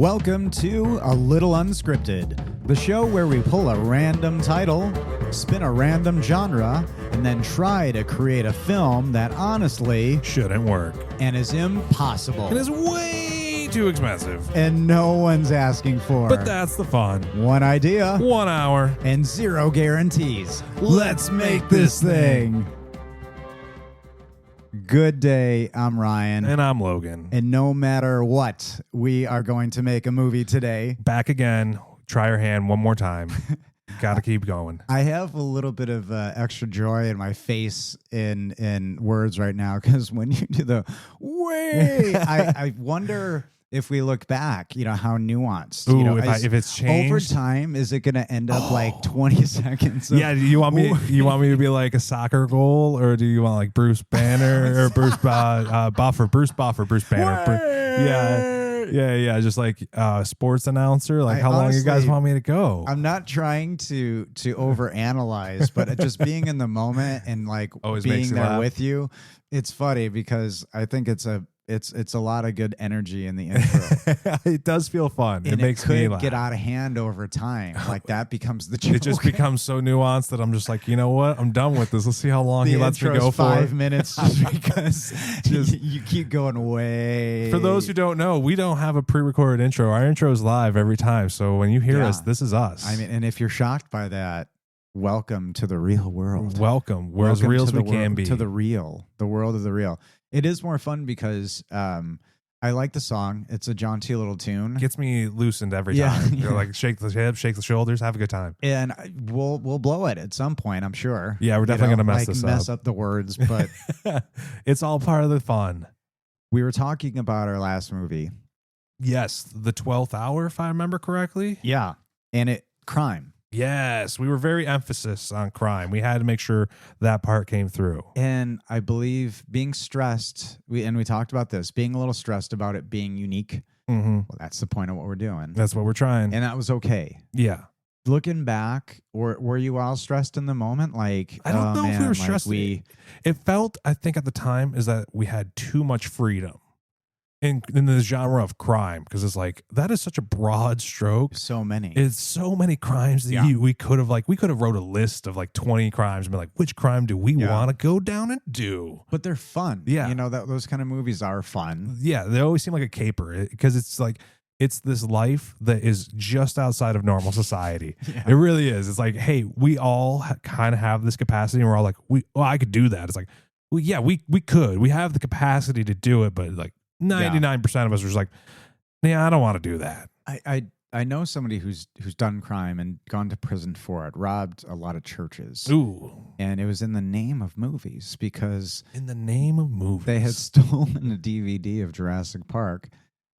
Welcome to A Little Unscripted, the show where we pull a random title, spin a random genre, and then try to create a film that honestly shouldn't work and is impossible. and is way too expensive. And no one's asking for. But that's the fun. One idea, 1 hour, and zero guarantees. Let's make this thing. Good day, I'm Ryan. and I'm Logan. And no matter what, we are going to make a movie today. Back again. Try your hand one more time. Got to keep going. I have a little bit of extra joy in my face in words right now because when you do the way, I wonder if we look back, how nuanced. Ooh, if it's changed over time, is it going to end up like 20 seconds? Yeah, do you want me to be like a soccer goal, or do you want like Bruce Banner or Bruce Buffer, Bruce Banner? Yeah, just like sports announcer. Like, how long you guys want me to go? I'm not trying to overanalyze, but just being in the moment and like always being there laugh. with you, it's funny because I think it's a lot of good energy in the intro. It does feel fun. And it makes me laugh. get out of hand over time. Like that becomes the joke. It just becomes so nuanced that I'm just like, you know what? I'm done with this. Let's see how long he lets me go for. 5 minutes just because you keep going way. For those who don't know, we don't have a pre-recorded intro. Our intro is live every time. So when you hear us, this is us. I mean, and if you're shocked by that, welcome to the real world. Welcome. We're as real as we can be. To the world of the real. It is more fun because I like the song. It's a John T. Little tune. Gets me loosened every time. You're like, shake the hips, shake the shoulders, have a good time. And we'll blow it at some point, I'm sure. Yeah, we're definitely going to mess up the words, but it's all part of the fun. We were talking about our last movie. Yes, the 12th hour, if I remember correctly. Yeah, and crime. Yes, we were very emphasis on crime. We had to make sure that part came through. And I believe being stressed, we talked about this, being a little stressed about it being unique. Mm-hmm. Well, that's the point of what we're doing. That's what we're trying. And that was okay. Yeah. Looking back, were you all stressed in the moment? Like, I don't know if we were stressed. It felt, I think at the time, is that we had too much freedom in the genre of crime, because it's like that is such a broad stroke. So many. It's so many crimes that we could have wrote a list of like 20 crimes and be like, which crime do we want to go down and do? But they're fun. Yeah. Those kind of movies are fun. Yeah, they always seem like a caper because it's like it's this life that is just outside of normal society. Yeah. It really is. It's like, hey, we all kind of have this capacity, and we're all like, I could do that. It's like, well, yeah, we could. We have the capacity to do it, but like 99% of us are just like, yeah, I don't want to do that. I know somebody who's done crime and gone to prison for it, robbed a lot of churches. Ooh. And it was in the name of movies because in the name of movies. They had stolen a DVD of Jurassic Park,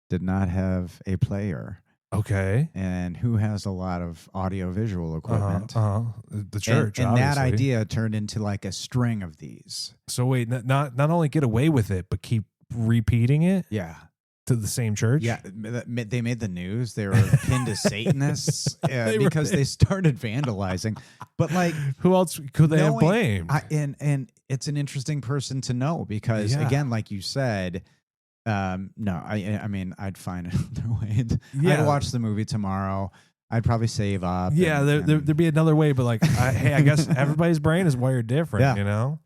did not have a player. Okay. And who has a lot of audio-visual equipment? The church, and that idea turned into like a string of these. So wait, not only get away with it, but keep repeating it to the same church. They made the news. They were pinned as Satanists because they started vandalizing. But like, who else could they have blamed? And it's an interesting person to know because again, like you said, no, I mean, I'd find another way. I'd watch the movie tomorrow. I'd probably save up. Yeah, there'd be another way, but like, hey, I guess everybody's brain is wired different,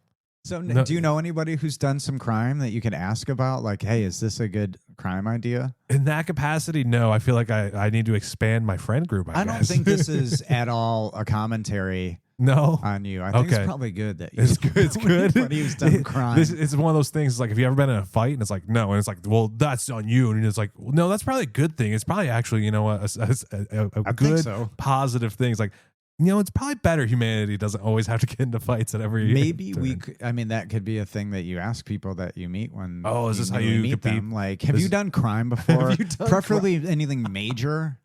So do you know anybody who's done some crime that you can ask about? Like, hey, is this a good crime idea? In that capacity, no. I feel like I need to expand my friend group, I guess. don't think this is at all a commentary on you. I think it's probably good that it's good. It's good. Anybody who's done crime. It's one of those things like, have you ever been in a fight? And it's like, no. And it's like, well, that's on you. And it's like, well, no, that's probably a good thing. It's probably actually, a good, positive thing. It's like, it's probably better humanity doesn't always have to get into fights at every. Maybe that could be a thing that you ask people that you meet when. Oh, is this how you meet them? Like, have you done crime before? Preferably anything major,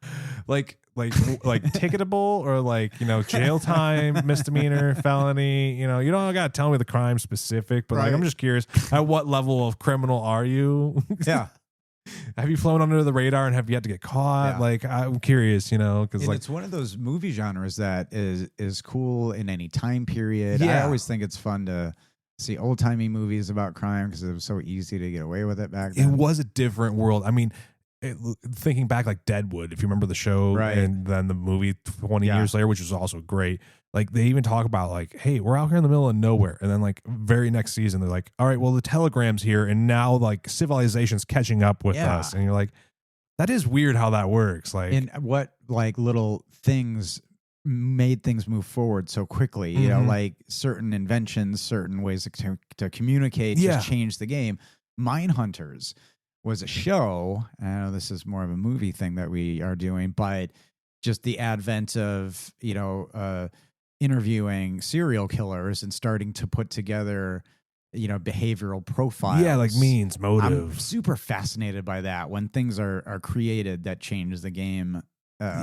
like ticketable or like jail time, misdemeanor, felony. You don't gotta tell me the crime specific, but like I'm just curious, at what level of criminal are you? Yeah. Have you flown under the radar and have yet to get caught? Yeah. Like, I'm curious, because it's one of those movie genres that is cool in any time period. Yeah. I always think it's fun to see old timey movies about crime because it was so easy to get away with it back then. It was a different world. I mean, thinking back, like Deadwood, if you remember the show, Right. and then the movie 20 years later, which was also great. Like they even talk about like, hey, we're out here in the middle of nowhere, and then like very next season, they're like, all right, well the telegram's here, and now like civilization's catching up with us, and you're like, that is weird how that works. Like, and what like little things made things move forward so quickly. You know, like certain inventions, certain ways to communicate, just change the game. Mindhunters was a show. I know this is more of a movie thing that we are doing, but just the advent of, you know, interviewing serial killers and starting to put together, you know, behavioral profiles. Yeah, like means, motives. I'm super fascinated by that when things are created that change the game.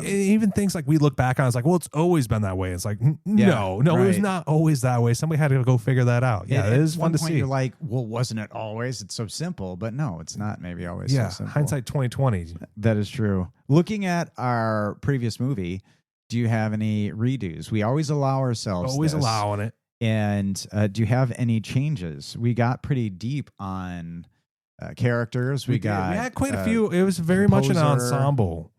Even things like we look back on, it's like, well, it's always been that way. It's like, no, it was not always that way. Somebody had to go figure that out. Yeah, it is fun to see. You're like, well, wasn't it always? It's so simple, but no, it's not. Maybe always. Yeah, so simple. hindsight 2020. That is true. Looking at our previous movie, do you have any redos? We always allow ourselves. Always allowing it. And do you have any changes? We got pretty deep on characters. We had quite a few. It was very much an ensemble.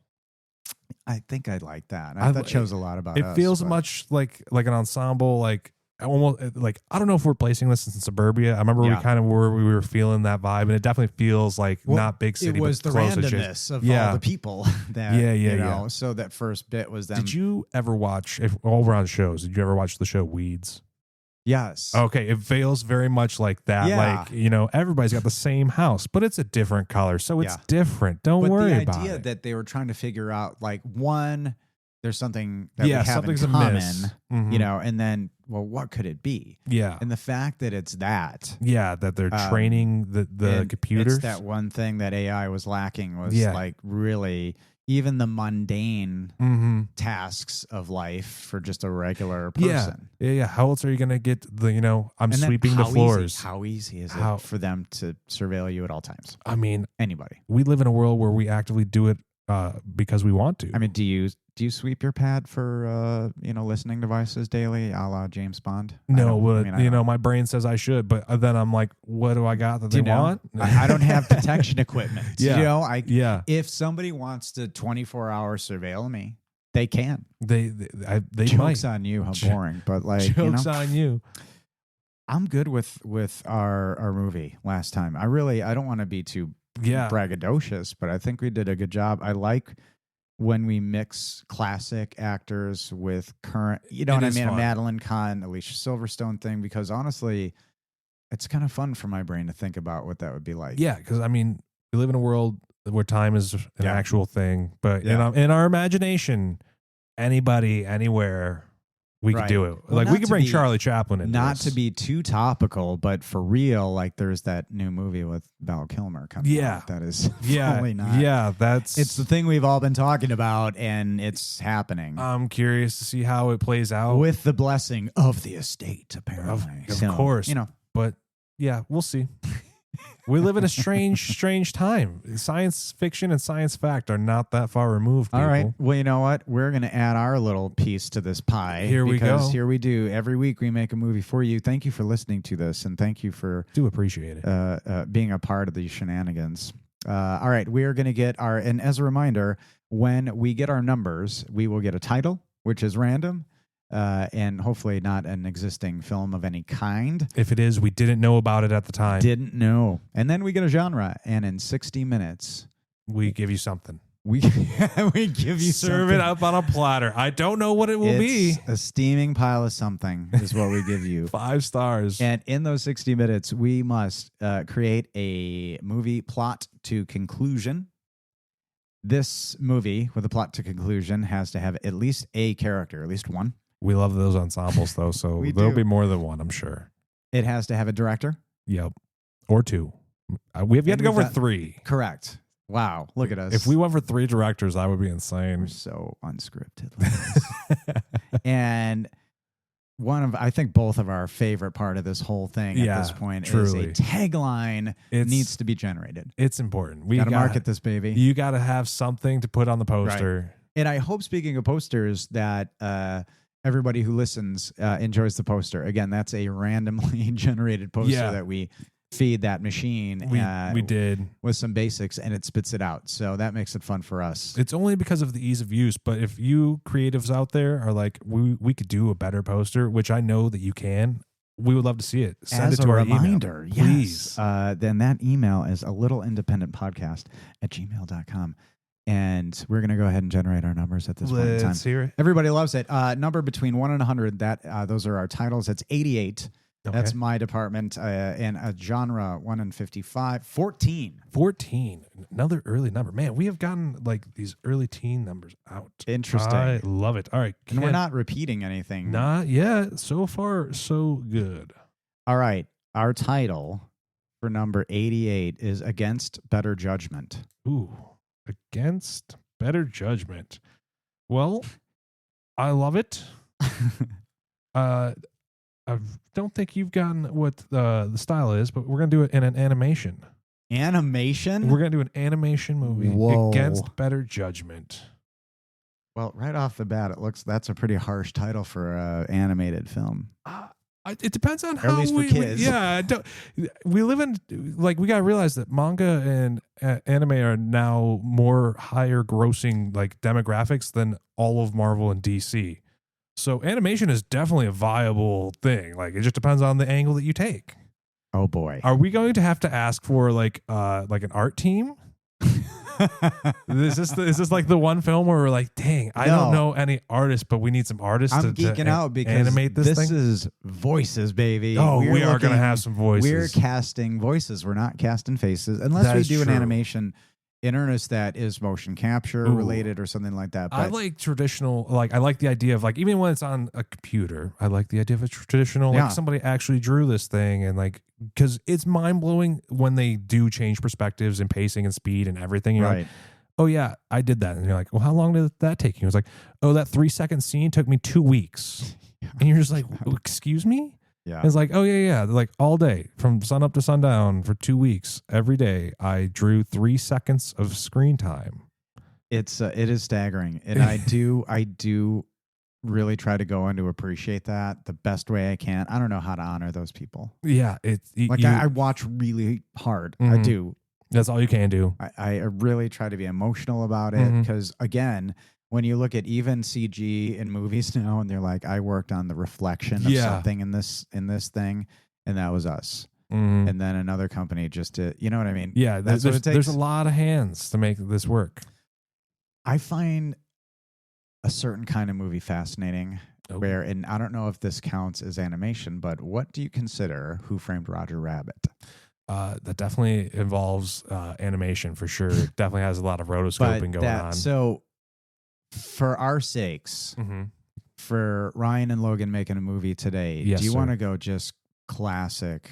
I think I'd like that. That shows a lot about it. Us, Feels much like an ensemble, like almost like, I don't know if we're placing this in suburbia. I remember we kind of we were feeling that vibe, and it definitely feels like not big city. It was but the close randomness of all the people that you know. So that first bit was them. Did you ever watch, if over on shows, did you ever watch the show Weeds? Yes. Okay, it feels very much like that. Yeah. Like, you know, everybody's got the same house, but it's a different color, so it's different. Don't worry about it. The idea that they were trying to figure out, like, one, there's something that we have something's in common, amiss. you know, and then, well, what could it be? Yeah. And the fact that it's that. Yeah, that they're training the computers. It's that one thing that AI was lacking was like really even the mundane tasks of life for just a regular person. Yeah. How else are you going to get the, you know, I'm sweeping the floors. How easy is it for them to surveil you at all times? I mean, anybody. We live in a world where we actively do it because we want to. I mean, do you sweep your pad for you know, listening devices daily, a la James Bond? No, but you know, my brain says I should, but then I'm like, what do I got that they want? I don't have detection equipment. You know, if somebody wants to 24-hour surveil me, they can. They jokes on you, how boring, but like, jokes on you. I'm good with our movie last time. I don't want to be too braggadocious, but I think we did a good job. I like when we mix classic actors with current, you know what I mean? A Madeline Kahn, Alicia Silverstone thing, because honestly, it's kind of fun for my brain to think about what that would be like. Yeah, because I mean, we live in a world where time is an actual thing, but in our imagination, anybody, anywhere, we could do it. Well, like we could bring Charlie Chaplin in. Not to be too topical, but for real, like there's that new movie with Val Kilmer coming out. That is probably not. Yeah, it's the thing we've all been talking about, and it's happening. I'm curious to see how it plays out. With the blessing of the estate, apparently. Of course. You know. But yeah, we'll see. We live in a strange time. Science fiction and science fact are not that far removed, people. All right. Well, you know what? We're going to add our little piece to this pie. Here we go. Because here we do. Every week we make a movie for you. Thank you for listening to this, and thank you for do appreciate it being a part of these shenanigans. All right. We are going to get and as a reminder, when we get our numbers, we will get a title, which is random. And hopefully not an existing film of any kind. If it is, we didn't know about it at the time. Didn't know. And then we get a genre, and in 60 minutes, we give you something. We give you serve it up on a platter. I don't know what it will be. A steaming pile of something is what we give you. 5 stars. And in those 60 minutes, we must create a movie plot to conclusion. This movie with a plot to conclusion has to have at least a character, at least one. We love those ensembles, though, so there'll be more than one, I'm sure. It has to have a director. Yep. Or 2. We have yet to go for 3. Correct. Wow. Look at us. If we went for 3 directors, that would be insane. We're so unscripted. And I think both of our favorite part of this whole thing at this point is a tagline needs to be generated. It's important. We got to market this baby. You got to have something to put on the poster. Right. And I hope, speaking of posters, that everybody who listens enjoys the poster. Again, that's a randomly generated poster that we feed that machine. We did with some basics, and it spits it out. So that makes it fun for us. It's only because of the ease of use. But if you creatives out there are like, we could do a better poster, which I know that you can, we would love to see it. Send As it to a our reminder, email, please. Yes. Then that email is alittleindependentpodcast@gmail.com. And we're going to go ahead and generate our numbers at this point in time. Let's hear it. Everybody loves it. Number between 1 and 100. Those are our titles. That's 88. Okay. That's my department. And a genre, 1 in 55. 14. 14. Another early number. Man, we have gotten like these early teen numbers out. Interesting. I love it. All right. And we're not repeating anything. Not yet. So far, so good. All right. Our title for number 88 is Against Better Judgment. Ooh. Against Better Judgment. Well, I love it. I don't think you've gotten what the style is, but we're going to do it in an animation. Animation? We're going to do an animation movie. Whoa. Against Better Judgment. Well, right off the bat, that's a pretty harsh title for an animated film. It depends on how at least for kids. We live in, like, we got to realize that manga and anime are now more higher grossing like demographics than all of Marvel and DC. So animation is definitely a viable thing. Like, it just depends on the angle that you take. Oh boy. Are we going to have to ask for like an art team? Is this like the one film where we're like, dang, I don't know any artists, but we need some artists I'm to geeking out because animate this thing? is voices, baby. Oh, we are going to have some voices. We're casting voices. We're not casting faces. Unless we do an animation in earnest that is motion capture related or something like that. But I like traditional, like, I like the idea of, like, even when it's on a computer, I like the idea of a traditional, like, somebody actually drew this thing, and like, because it's mind-blowing when they do change perspectives and pacing and speed and everything. You're like, oh yeah, I did that. And you're like, well, how long did that take you? It was like, oh, that 3-second scene took me 2 weeks. And you're just like, excuse me? Yeah. It's like, oh yeah. Like, all day from sun up to sundown for 2 weeks, every day, I drew 3 seconds of screen time. It is staggering. And I do really try to go in to appreciate that the best way I can. I don't know how to honor those people. Yeah. I watch really hard. Mm-hmm. I do. That's all you can do. I really try to be emotional about it because, again, when you look at even CG in movies now, and they're like, I worked on the reflection of something in this thing, and that was us. Mm-hmm. And then another company just did, you know what I mean? Yeah, that's what it takes. There's a lot of hands to make this work. I find a certain kind of movie fascinating where, and I don't know if this counts as animation, but what do you consider Who Framed Roger Rabbit? That definitely involves animation for sure. It definitely has a lot of rotoscoping going on. So for our sakes, for Ryan and Logan making a movie today, do you want to go just classic,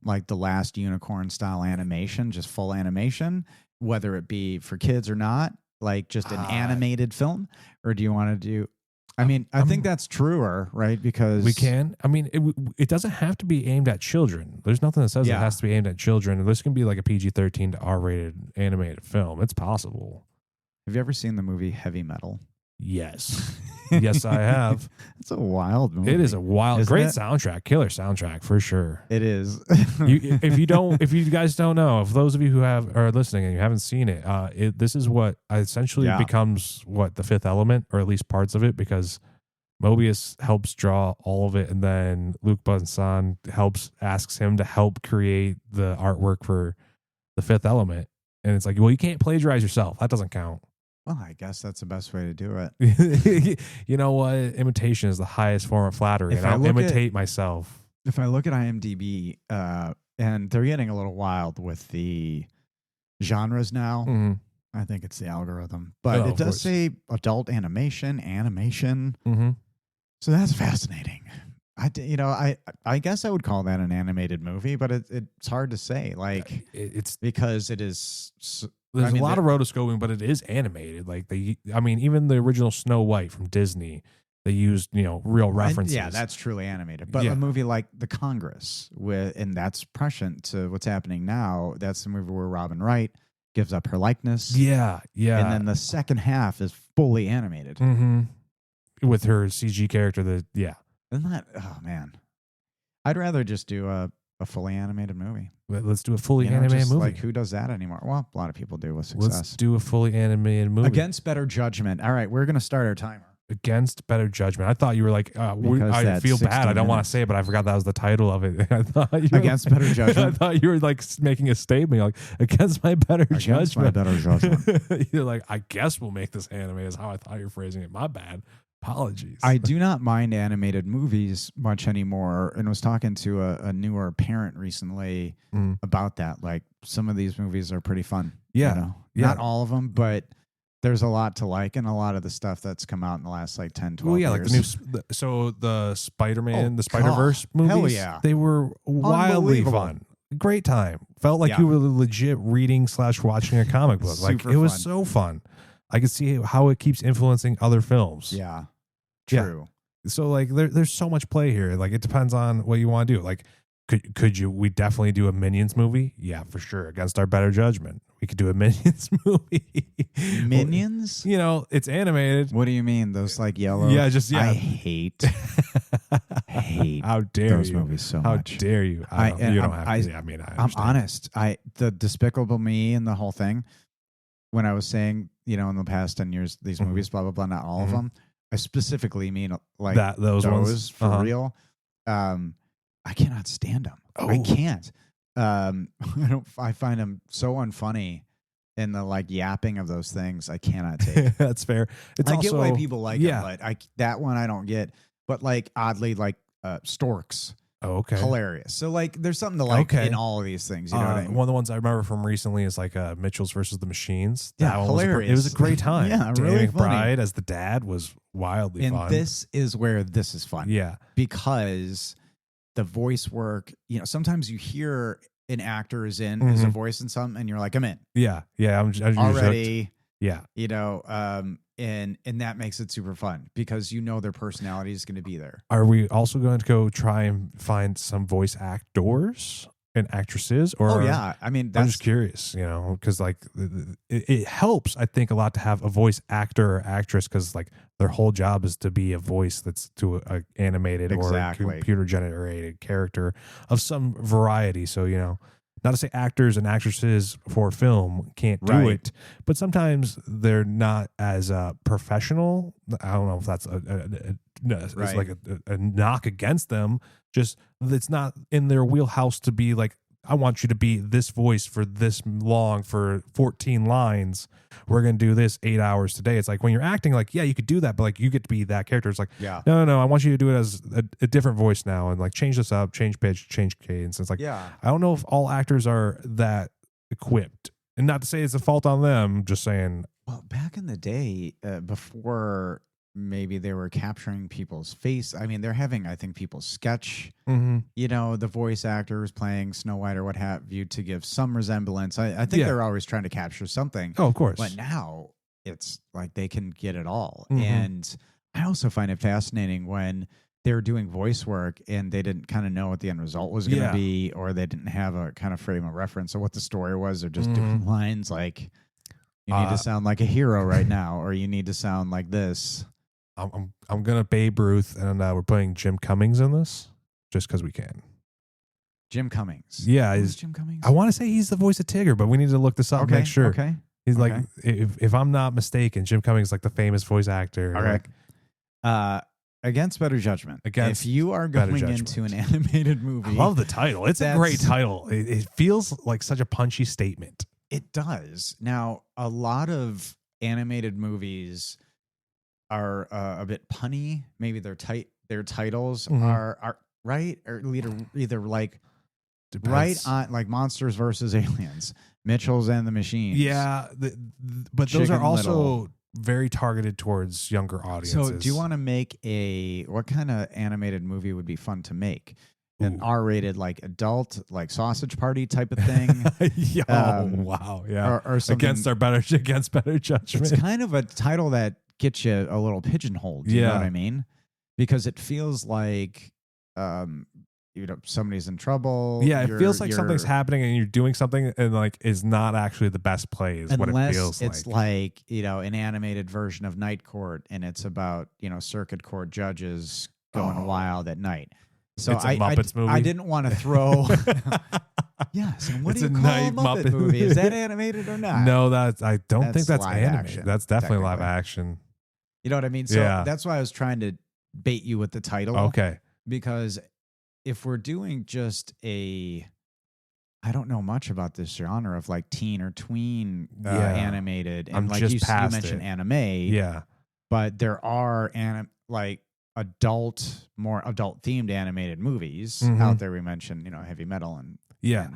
like The Last Unicorn style animation, just full animation, whether it be for kids or not, like just an animated film? Or do you want to do... I mean, I think that's truer, right? Because we can. I mean, it doesn't have to be aimed at children. There's nothing that says it has to be aimed at children. This can be like a PG-13 to R-rated animated film. It's possible. Have you ever seen the movie Heavy Metal? Yes. Yes, I have. It's a wild movie. It is a wild, great soundtrack, killer soundtrack for sure. It is. If you guys don't know, if those of you who are listening and you haven't seen it, this is what essentially becomes the Fifth Element, or at least parts of it, because Mobius helps draw all of it, and then Luc Besson asks him to help create the artwork for the Fifth Element, and it's like, well, you can't plagiarize yourself. That doesn't count. Well, I guess that's the best way to do it. You know what? Imitation is the highest form of flattery, and I'll imitate myself. If I look at IMDb, and they're getting a little wild with the genres now. I think it's the algorithm, but it does say adult animation. So that's fascinating. I guess I would call that an animated movie, but it's hard to say. Like, it's because it is. There's a lot of rotoscoping, but it is animated. Like even the original Snow White from Disney, they used real references. Yeah, that's truly animated. But a movie like The Congress, and that's prescient to what's happening now. That's the movie where Robin Wright gives up her likeness. Yeah. And then the second half is fully animated with her CG character. Isn't that? Oh man, I'd rather just do a a fully animated movie. Let's do a fully animated just movie. Like, who does that anymore? Well, a lot of people do with success. Let's do a fully animated movie. Against better judgment. All right, we're going to start our timer. Against better judgment. I thought you were like, I feel bad. I don't want to say it, but I forgot that was the title of it. I thought you Against better judgment. I thought you were like making a statement, like against my better Against judgment. my better judgment. You're like, I guess we'll make this anime. Is how I thought you were phrasing it. My bad. Apologies. I do not mind animated movies much anymore, and was talking to a newer parent recently about that. Like, some of these movies are pretty fun. Yeah. Not all of them, but there's a lot to like, and a lot of the stuff that's come out in the last like 10, 12 years. Like the Spider-Man, the Spider-Verse movies. Hell yeah. They were wildly fun. Great time. Felt like you were legit reading / watching a comic book. Like, it was so fun. I can see how it keeps influencing other films. Yeah. True. Yeah. So like there's so much play here. Like, it depends on what you want to do. Like, we definitely do a Minions movie? Yeah, for sure. Against our better judgment. We could do a Minions movie. Minions? It's animated. What do you mean? Those like yellow? Yeah, I hate How dare those you? movies so How much. How dare you? You don't have to. I mean, I'm honest. The Despicable Me and the whole thing, when I was saying, in the past 10 years, these movies, blah, blah, blah, not all of them, I specifically mean like those ones for real. I cannot stand them. I can't. I find them so unfunny, and the like yapping of those things I cannot take. That's fair. I get why people like it, but that one I don't get. But like oddly, like storks. Oh, okay. Hilarious. So like there's something to like in all of these things. You know what I mean? One of the ones I remember from recently is like Mitchell's versus the Machines. That one hilarious. It was a great time. Yeah, really funny. McBride as the dad was wildly fun. And this is where this is fun. Yeah. Because the voice work, sometimes you hear an actor is in as a voice in something and you're like, I'm in. Yeah. Yeah. I'm already. Yeah. And that makes it super fun because their personality is going to be there. Are we also going to go try and find some voice actors and actresses? Or I mean, I'm just curious, because like it helps, I think, a lot to have a voice actor or actress, because like their whole job is to be a voice that's to a animated or computer generated character of some variety. So, not to say actors and actresses for film can't do it, but sometimes they're not as professional. I don't know if that's it's like a knock against them. Just it's not in their wheelhouse to be like, I want you to be this voice for this long for 14 lines. We're going to do this 8 hours today. It's like when you're acting, like, yeah, you could do that, but like you get to be that character. It's like, no, I want you to do it as a different voice now, and like change this up, change pitch, change cadence. It's like, I don't know if all actors are that equipped, and not to say it's a fault on them. Just saying. Well, back in the day, before maybe they were capturing people's face. I mean, they're having, I think, people sketch, the voice actors playing Snow White or what have you to give some resemblance. I think they're always trying to capture something. Oh, of course. But now it's like they can get it all. And I also find it fascinating when they're doing voice work and they didn't kind of know what the end result was going to be, or they didn't have a kind of frame of reference of what the story was. They're just doing lines like, you need to sound like a hero right now, or you need to sound like this. I'm gonna Babe Ruth, and we're putting Jim Cummings in this just because we can. Jim Cummings. Yeah, is Jim Cummings? I want to say he's the voice of Tigger, but we need to look this up and make sure. Okay. He's like, if I'm not mistaken, Jim Cummings is like the famous voice actor. Okay. Like, against better judgment. If you are going into an animated movie, I love the title. It's a great title. It feels like such a punchy statement. It does. Now, a lot of animated movies are a bit punny. Maybe their titles are right, or either like right on, like Monsters versus Aliens, Mitchells and the Machines. Yeah, but those are also very targeted towards younger audiences. So, do you want to make what kind of animated movie would be fun to make? An R-rated, like adult, like Sausage Party type of thing. Wow, yeah. Or something against better judgment. It's kind of a title that gets you a little pigeonholed. You know what I mean? Because it feels like somebody's in trouble. Yeah, it feels like something's happening and you're doing something and like is not actually the best play is what it feels like. It's like, an animated version of Night Court, and it's about, circuit court judges going wild at night. So it's a Muppets movie. I didn't want to throw. Yes, and what do you call a Muppet movie? Is that animated or not? No, I don't think that's live animated. action, That's definitely live action. You know what I mean? So that's why I was trying to bait you with the title. Okay. Because if we're doing just I don't know much about this genre of like teen or tween animated. And I'm like just you mentioned anime. Yeah. But there are more adult themed animated movies out there. We mentioned, Heavy Metal and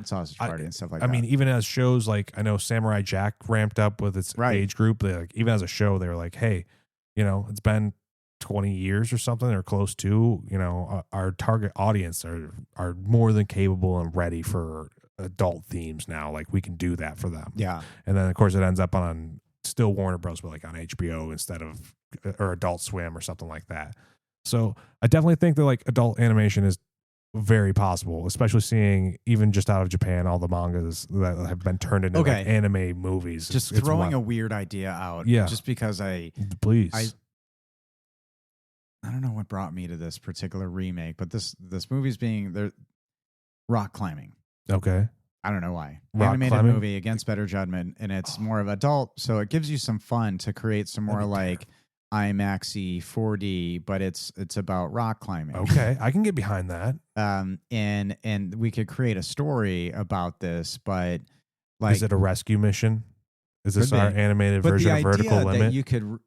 Sausage Party and stuff like that. I mean, even as shows like I know Samurai Jack ramped up with its age group. They like even as a show, they were like, hey, it's been 20 years or something or close to, our target audience are more than capable and ready for adult themes now. Like we can do that for them. Yeah. And then of course it ends up on still Warner Bros. But like on HBO instead of or Adult Swim or something like that. So I definitely think that like adult animation is very possible, especially seeing even just out of Japan, all the mangas that have been turned into like anime movies. Just throwing a weird idea out. Yeah. Just because I don't know what brought me to this particular remake, but this movie's being rock climbing. Okay. I don't know why. Rock Animated climbing? movie against better judgment, and it's more of adult, so it gives you some fun to create some more like IMAX-y 4D, but it's about rock climbing. Okay, I can get behind that. And we could create a story about this, but like, is it a rescue mission? Is this our animated version of Vertical Limit? That you could.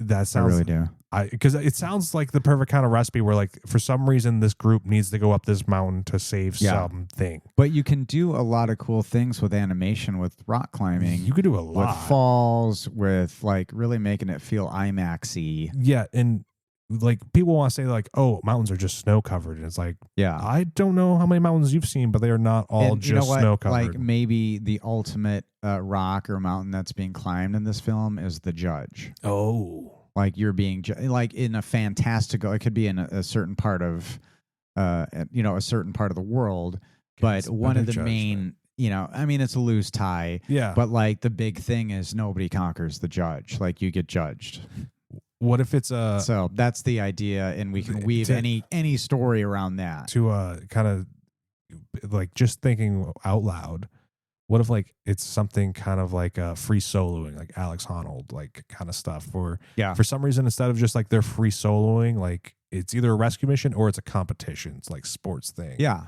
That sounds. I really do. Because it sounds like the perfect kind of recipe where, like, for some reason, this group needs to go up this mountain to save something. But you can do a lot of cool things with animation with rock climbing. You could do a lot with falls, with like really making it feel IMAX-y. Yeah, and like people want to say like, oh, mountains are just snow covered, and it's like, I don't know how many mountains you've seen, but they are not all just snow covered. Like maybe the ultimate rock or mountain that's being climbed in this film is the Judge. Oh. Like you're being like in a fantastical. It could be in a certain part of, a certain part of the world. But one of the main, I mean, it's a loose tie. Yeah. But like the big thing is nobody conquers the Judge. Like you get judged. What if it's a? So that's the idea, and we can weave any story around that. To kind of like just thinking out loud. What if like it's something kind of like free soloing, like Alex Honnold, like kind of stuff? For some reason, instead of just like they're free soloing, like it's either a rescue mission or it's a competition. It's like sports thing. Yeah,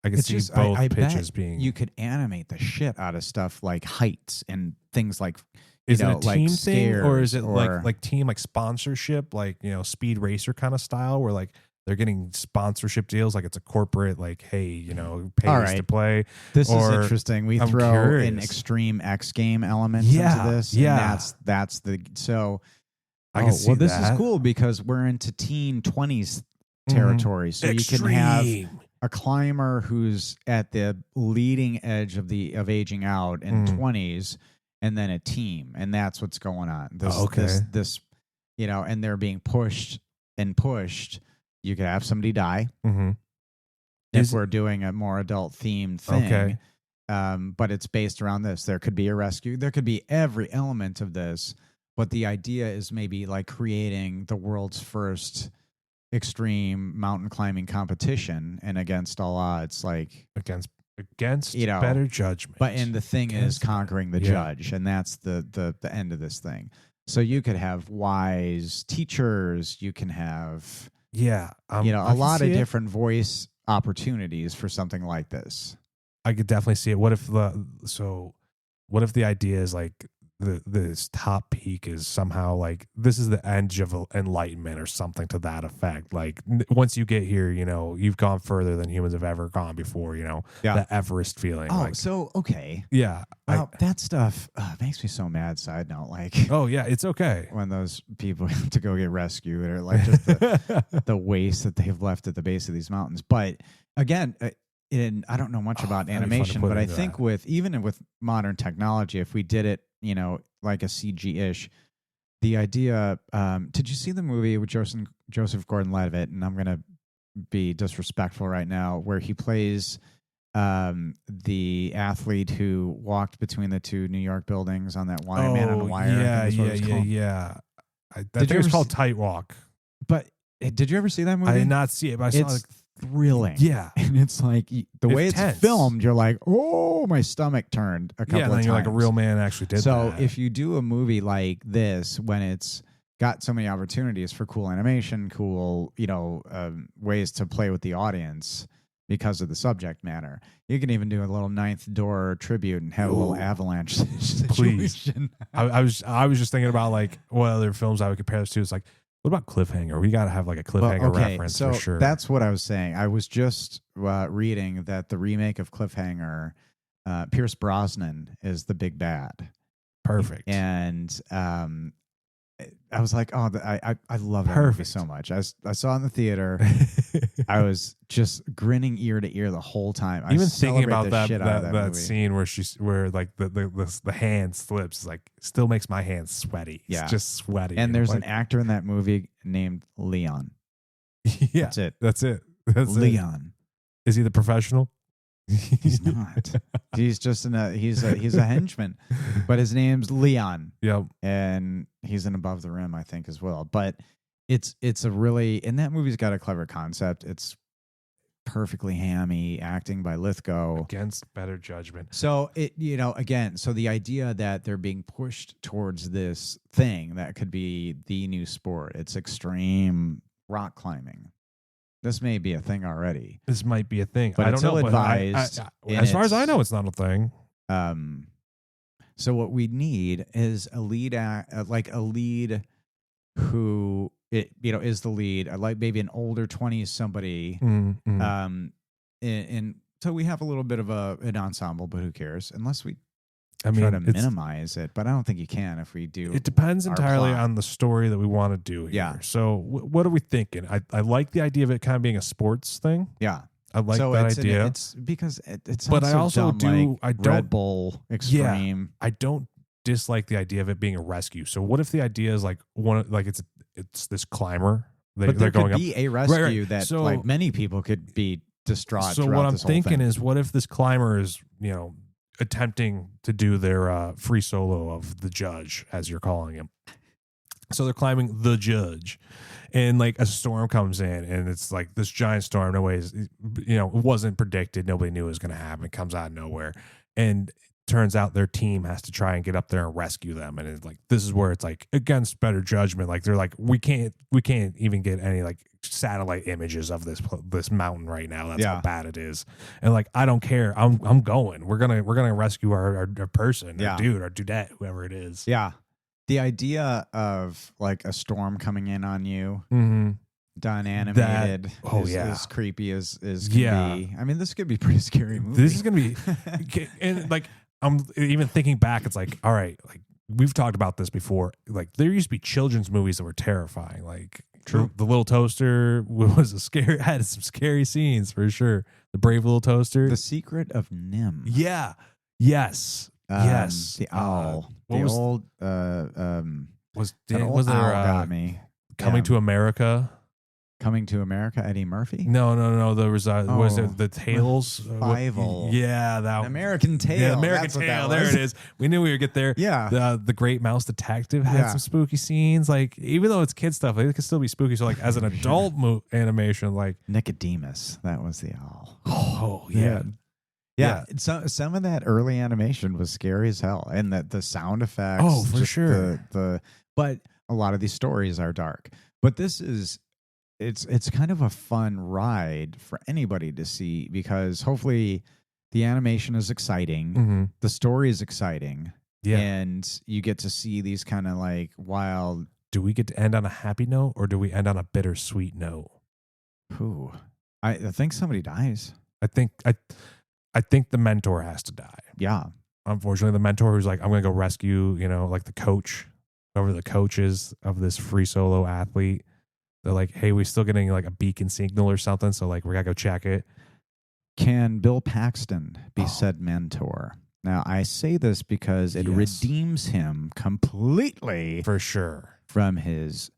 I can see both pitches being. You could animate the shit out of stuff like heights and things like. Is it a team thing, or is it like team like sponsorship, like Speed Racer kind of style, where like they're getting sponsorship deals, like it's a corporate, like, hey, pay us to play. This is interesting. We throw an Extreme X game element into this. Yeah, and that's the so. I can see this is cool because we're into teen 20s territory, so Extreme. You can have a climber who's at the leading edge of aging out in 20s. And then a team, and that's what's going on. This, and they're being pushed and pushed. You could have somebody die if we're doing a more adult themed thing. Okay. But it's based around this. There could be a rescue. There could be every element of this. But the idea is maybe like creating the world's first extreme mountain climbing competition, and against all odds, like against better judgment. And the thing is conquering the Judge, and that's the end of this thing. So you could have wise teachers, you can have a lot of different voice opportunities for something like this. I could definitely see it. What if the idea is like this top peak is somehow like this is the edge of enlightenment or something to that effect. Like once you get here, you've gone further than humans have ever gone before. The Everest feeling. Oh, so okay, yeah. Well, that stuff makes me so mad. Side note, like, oh yeah, it's okay when those people have to go get rescued, or like just the waste that they've left at the base of these mountains. But again. I don't know much about animation, but I think with modern technology, if we did it, like a CG-ish, the idea. Did you see the movie with Joseph Gordon-Levitt? And I'm gonna be disrespectful right now, where he plays the athlete who walked between the two New York buildings on that Man on a Wire. Yeah. I think it's called Tight Walk. But Did you ever see that movie? I did not see it, but I saw it's thrilling. Yeah. And it's like the way it's tense. filmed, you're like, oh, my stomach turned a couple of times. You're like, a real man actually did that. So if you do a movie like this, when it's got so many opportunities for cool animation, cool, ways to play with the audience because of the subject matter, you can even do a little Ninth Door tribute and have a little avalanche situation. Please. I was just thinking about like what other films I would compare this to. It's like, what about Cliffhanger? We got to have like a Cliffhanger reference for sure. That's what I was saying. I was just reading that the remake of Cliffhanger, Pierce Brosnan is the big bad. Perfect. And I was like, oh, I love that movie so much. I saw it in the theater. I was just grinning ear to ear the whole time. Even thinking about that scene where like the hand slips, like still makes my hands sweaty. Yeah. It's just sweaty. And there's an actor in that movie named Leon. Yeah, that's it. Leon. Is he the professional? He's not. He's just he's a henchman, but his name's Leon. Yep. And he's in Above the Rim, I think, as well. But it's a really, and that movie's got a clever concept. It's perfectly hammy acting by Lithgow against better judgment. So so the idea that they're being pushed towards this thing that could be the new sport. It's extreme rock climbing. This may be a thing already. This might be a thing. But I don't know. Advised as far as I know, it's not a thing. So what we need is a lead, who is the lead, like maybe an older 20s somebody. Mm-hmm. And so we have a little bit of an ensemble, but who cares? Unless we try to minimize it, but I don't think you can if we do. It depends entirely on the story that we want to do here. Yeah. So what are we thinking? I like the idea of it kind of being a sports thing. Yeah. I like that idea. It's because it's. But I also dumb, I don't. Red Bull Extreme. Yeah, I don't dislike the idea of it being a rescue. So what if the idea is like it's this climber? But there going could be a rescue that so, like many people could be distraught. So what I'm thinking is, what if this climber is attempting to do their free solo of the judge, as you're calling him. So they're climbing the judge, and like a storm comes in, and it's like this giant storm. No ways, it wasn't predicted. Nobody knew it was going to happen. It comes out of nowhere, and it turns out their team has to try and get up there and rescue them. And it's like, this is where it's like against better judgment. Like they're like, we can't even get any like satellite images of this mountain right now. That's how bad it is. And like, I don't care. I'm going. We're gonna rescue our person, our dude, our dudette, whoever it is. Yeah. The idea of like a storm coming in on you, done animated, as creepy as can be. I mean, this could be a pretty scary movie. This is gonna be, and like I'm even thinking back, it's like, all right, like we've talked about this before. Like there used to be children's movies that were terrifying. Like True. The Little Toaster had some scary scenes for sure. The Brave Little Toaster. The Secret of Nim. Yeah. Yes. Yes. The owl. Was there got me. Coming to America? Coming to America, Eddie Murphy? No. There was was it the Tales? Fievel. Yeah, that American Tale. Yeah, American Tale. There it is. We knew we would get there. Yeah. The Great Mouse Detective had some spooky scenes. Like even though it's kid stuff, it could still be spooky. So like as an adult animation, like Nicodemus, that was the owl. Oh yeah. Yeah. Some of that early animation was scary as hell, and the sound effects. Oh, for sure. But a lot of these stories are dark. But this is. It's kind of a fun ride for anybody to see, because hopefully the animation is exciting, the story is exciting, and you get to see these kind of like wild. Do we get to end on a happy note, or do we end on a bittersweet note? Ooh, I think somebody dies. I think the mentor has to die. Yeah, unfortunately, the mentor who's like, I'm going to go rescue, like the coach, over the coaches of this free solo athlete. They're like, hey, we're still getting like a beacon signal or something. So like, we got to go check it. Can Bill Paxton be said mentor? Now, I say this because it redeems him completely. For sure. From his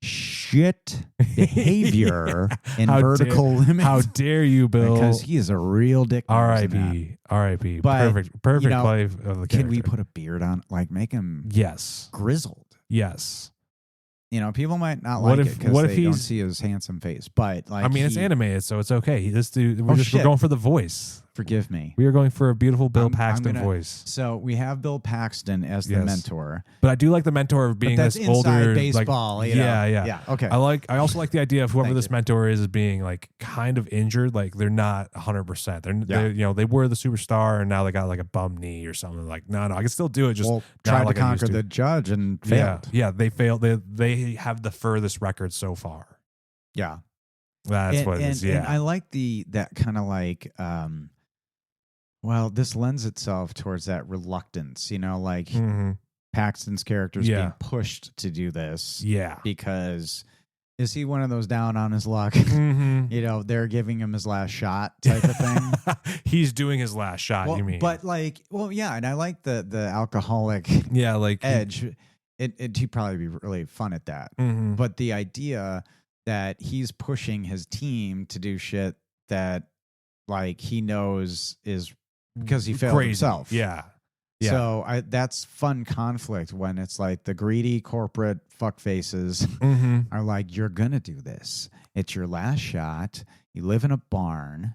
shit behavior in Vertical Limit. How dare you, Bill? Because he is a real dick. R.I.P. R.I.P. Perfect play of the character. Can we put a beard on? Like, make him grizzled. Yes. people might not What like if- it because what if they don't he's- see his handsome face. But like, I mean, it's animated, so it's okay. This dude, we're shit. going for the voice. Forgive me. We are going for a beautiful Bill I'm Paxton gonna- voice. So we have Bill Paxton as the Yes. mentor. But I do like the mentor of being But that's this inside older baseball. Like, you know? yeah. Okay. I also like the idea of whoever Thank this you. mentor is being like kind of injured. Like they're not 100%. They're they were the superstar and now they got like a bum knee or something. Like no, I can still do it. Just tried like to I used conquer the judge and Yeah, failed. yeah, they failed. They have the furthest record so far. Yeah. That's what it is. And Yeah, I like that kind of like, well, this lends itself towards that reluctance, like Mhm. Paxton's character's Yeah. being pushed to do this yeah. because is he one of those down on his luck? Mhm. They're giving him his last shot type of thing. He's doing his last shot. Well, you mean? but yeah, and I like the alcoholic yeah, like edge. He'd probably be really fun at that. Mhm. But the idea that he's pushing his team to do shit that like he knows is because he failed Crazy. himself. Yeah. Yeah. So that's fun conflict when it's like the greedy corporate fuck faces Mhm. are like, you're gonna do this. It's your last shot. You live in a barn.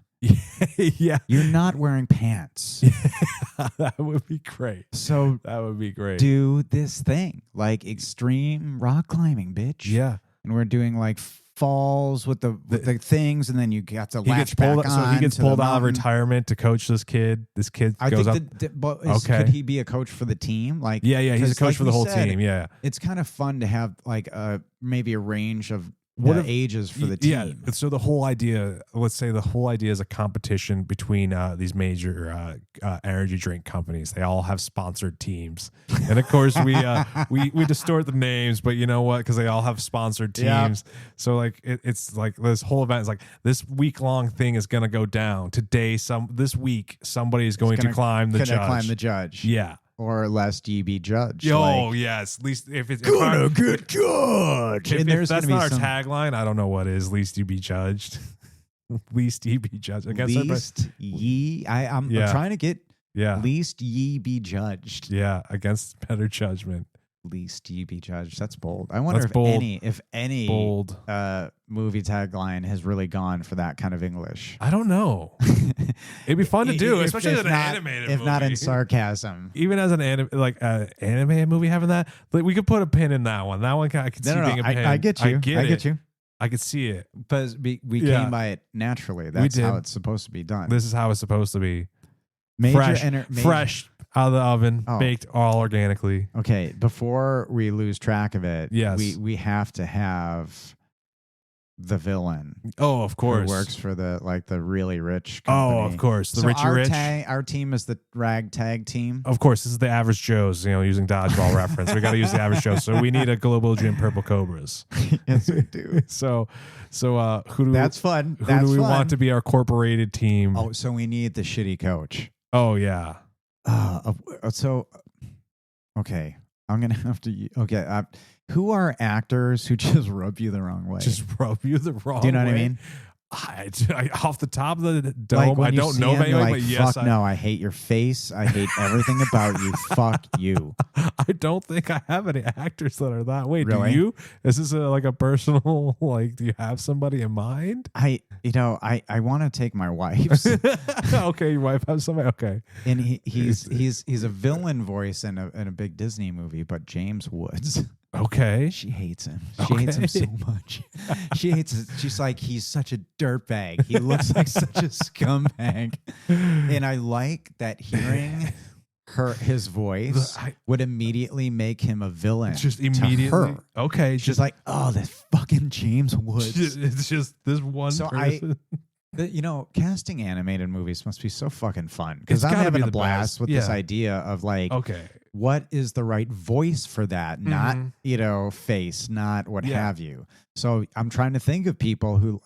yeah. You're not wearing pants. That would be great. So That would be great. do this thing like extreme rock climbing, bitch. Yeah. And we're doing like falls with the things, and then you got to He latch gets pulled. back So on he gets to the pulled out of mountain. retirement to coach this kid. This kid I goes think up. but Okay. could he be a coach for the team? Like, Yeah, he's a 'cause coach like for the we whole said, team. Yeah. It's kind of fun to have like maybe a range of What if- ages for the team. Yeah. So the whole idea, let's say the whole idea is a competition between these major energy drink companies. They all have sponsored teams, and of course we distort the names, but you know what? Because they all have sponsored teams. Yeah. So like it's like this whole event is like this week-long thing is going to go down today. This week somebody is going to climb the judge. Climb the judge. Yeah. Or lest ye be judged. Oh yes, at least if it's Gonna get judged. If, And there's that's gonna not be our some tagline, I don't know what is. Least you be judged. Least ye be judged. Against least ye. I'm Yeah. trying to get yeah, least ye be judged. yeah, against better judgment. Least ye be judged. That's bold. I wonder That's if bold. any Bold. movie tagline has really gone for that kind of English. I don't know. It'd be fun to do, especially as an not, animated if movie. not in sarcasm. Even as an animated movie having that, like we could put a pin in that one. That one I could see being a pin. I get you. I get you. I could see it. Because we Yeah. came by it naturally. That's did. how it's supposed to be done. This is how it's supposed to be. Major Fresh out of the oven, Oh. baked all organically. Okay, before we lose track of it, Yes. we have to have the villain Oh, of who course. works for the really rich company. Oh, of course. The So Richie Rich. our team is the ragtag team. Of course, this is the average Joes, using dodgeball reference. We got to use the average Joes. So we need a Global Gym Purple Cobras. Yes, we do. So who do That's fun. who That's do we fun. want to be our corporated team? Oh, so we need the shitty coach. Oh yeah. Okay, I'm gonna have to. Okay, who are actors who just rub you the wrong way? Just rub you the wrong way. Do you know what I mean? I off the top of the dome, Like when I you don't see know him, you're anybody, like, but yes, fuck no, I hate your face. I hate everything about you. Fuck you. I don't think I have any actors that are that way. Really? Do you? Is this like a personal, do you have somebody in mind? I want to take my wife's, Okay, your wife has somebody? Okay. and he's a villain voice in a big Disney movie, but James Woods. Okay. She hates him. She hates him so much. She hates it. She's like, he's such a dirtbag. He looks like such a scumbag. And I like that hearing his voice would immediately make him a villain. Just to immediately. her. Okay. She's like, oh, this fucking James Woods. It's just this one So person. Casting animated movies must be so fucking fun because It's I'm gotta having be a the blast best. with this Yeah. idea of like, Okay. what is the right voice for that? Not, Mhm. face, not what Yeah. have you. So I'm trying to think of people who,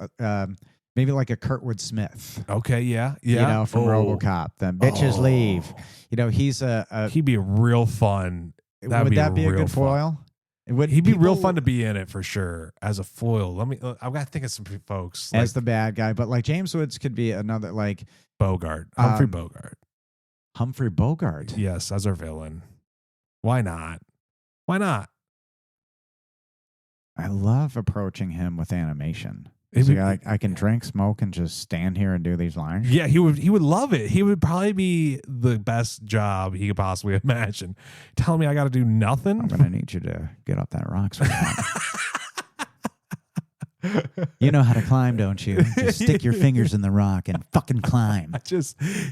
maybe like a Kurtwood Smith, Okay. Yeah. Yeah. from RoboCop. Then bitches leave. He's He'd be real fun. That'd would that be a real good fun. foil? Would He'd be real people- fun to be in it for sure as a foil. I've got to think of some folks as the bad guy, but like James Woods could be another like Bogart, Humphrey um, Bogart. Humphrey Bogart. Yes, as our villain. Why not? Why not? I love approaching him with animation. It'd So be- I can drink, smoke, and just stand here and do these lines. Yeah, he would love it. He would probably be the best job he could possibly imagine. Telling me I got to do nothing. I'm gonna need you to get up that rock. You know how to climb, don't you? Just stick your fingers in the rock and fucking climb.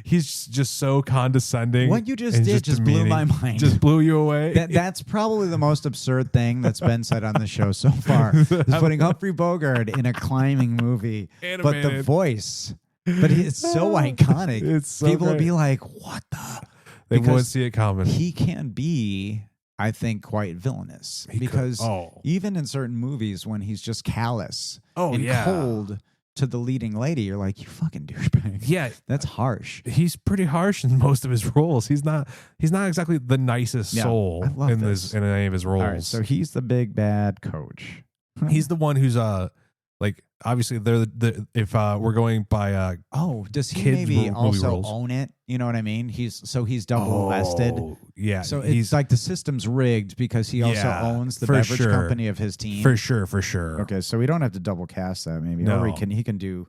He's just so condescending. What you just did just blew my mind. Just blew you away. That's probably the most absurd thing that's been said on the show so far. Is putting Humphrey Bogart in a climbing movie, Animated. but the voice, but it's so iconic. It's so People will great. be like, "What the?" They Because won't see it coming. he can be, I think, quite villainous because even in certain movies when he's just callous and cold to the leading lady, you're like, you fucking douchebag. Yeah, that's harsh. He's pretty harsh in most of his roles. He's not exactly the nicest soul in any of his roles. All right, so he's the big bad coach. He's the one who's like obviously they're if we're going by does he kids maybe movie also roles. own it? You know what I mean? He's double vested. Yeah. So it's like the system's rigged because he also owns the beverage company of his team. For sure. Okay, so we don't have to double cast that maybe. No. Or he can do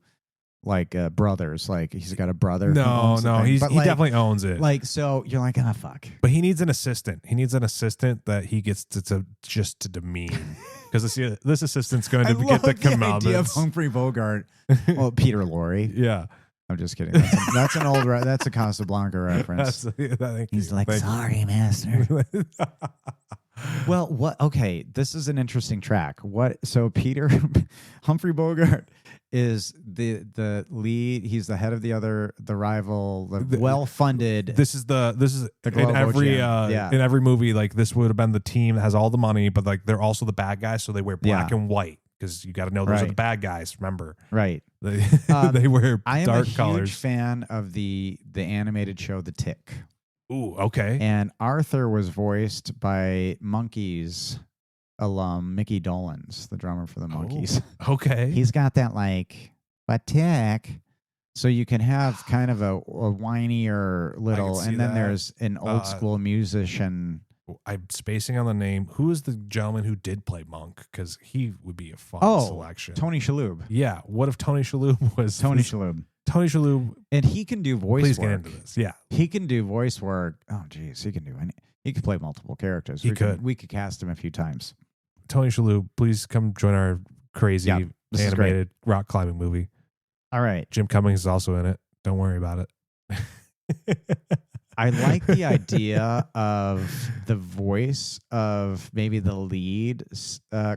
like brothers. Like he's got a brother. No, he definitely owns it. Like, so you're like, ah, fuck. But he needs an assistant. He needs an assistant that he gets to just to demean. Because this assistant's going to get the commandments. Idea of Humphrey Bogart. Well, Peter Lorre. Yeah. I'm just kidding. That's an old. That's a Casablanca reference. He's like, sorry, master. Well, what? Okay, this is an interesting track. What? So Humphrey Bogart is the lead. He's the head of the rival, the well-funded. This is the in every movie. Like this would have been the team that has all the money, but like they're also the bad guys, so they wear black and white because you got to know those are the bad guys. Remember, right? They wear dark colors. I am a huge fan of the animated show The Tick. Ooh, okay. And Arthur was voiced by Monkees alum Mickey Dolenz, the drummer for the Monkees. Okay. He's got that like, but Tick. So you can have kind of a whinier little, and then there's an old school musician. I'm spacing on the name. Who is the gentleman who did play Monk? Because he would be a fun selection. Tony Shalhoub. Yeah. What if Tony Shalhoub was Tony Shalhoub? Tony Shalhoub, and he can do voice Please work. get into this. Yeah, he can do voice work. Oh, geez, he can do any. He could play multiple characters. We could cast him a few times. Tony Shalhoub, please come join our crazy animated rock climbing movie. All right, Jim Cummings is also in it. Don't worry about it. I like the idea of the voice of maybe the lead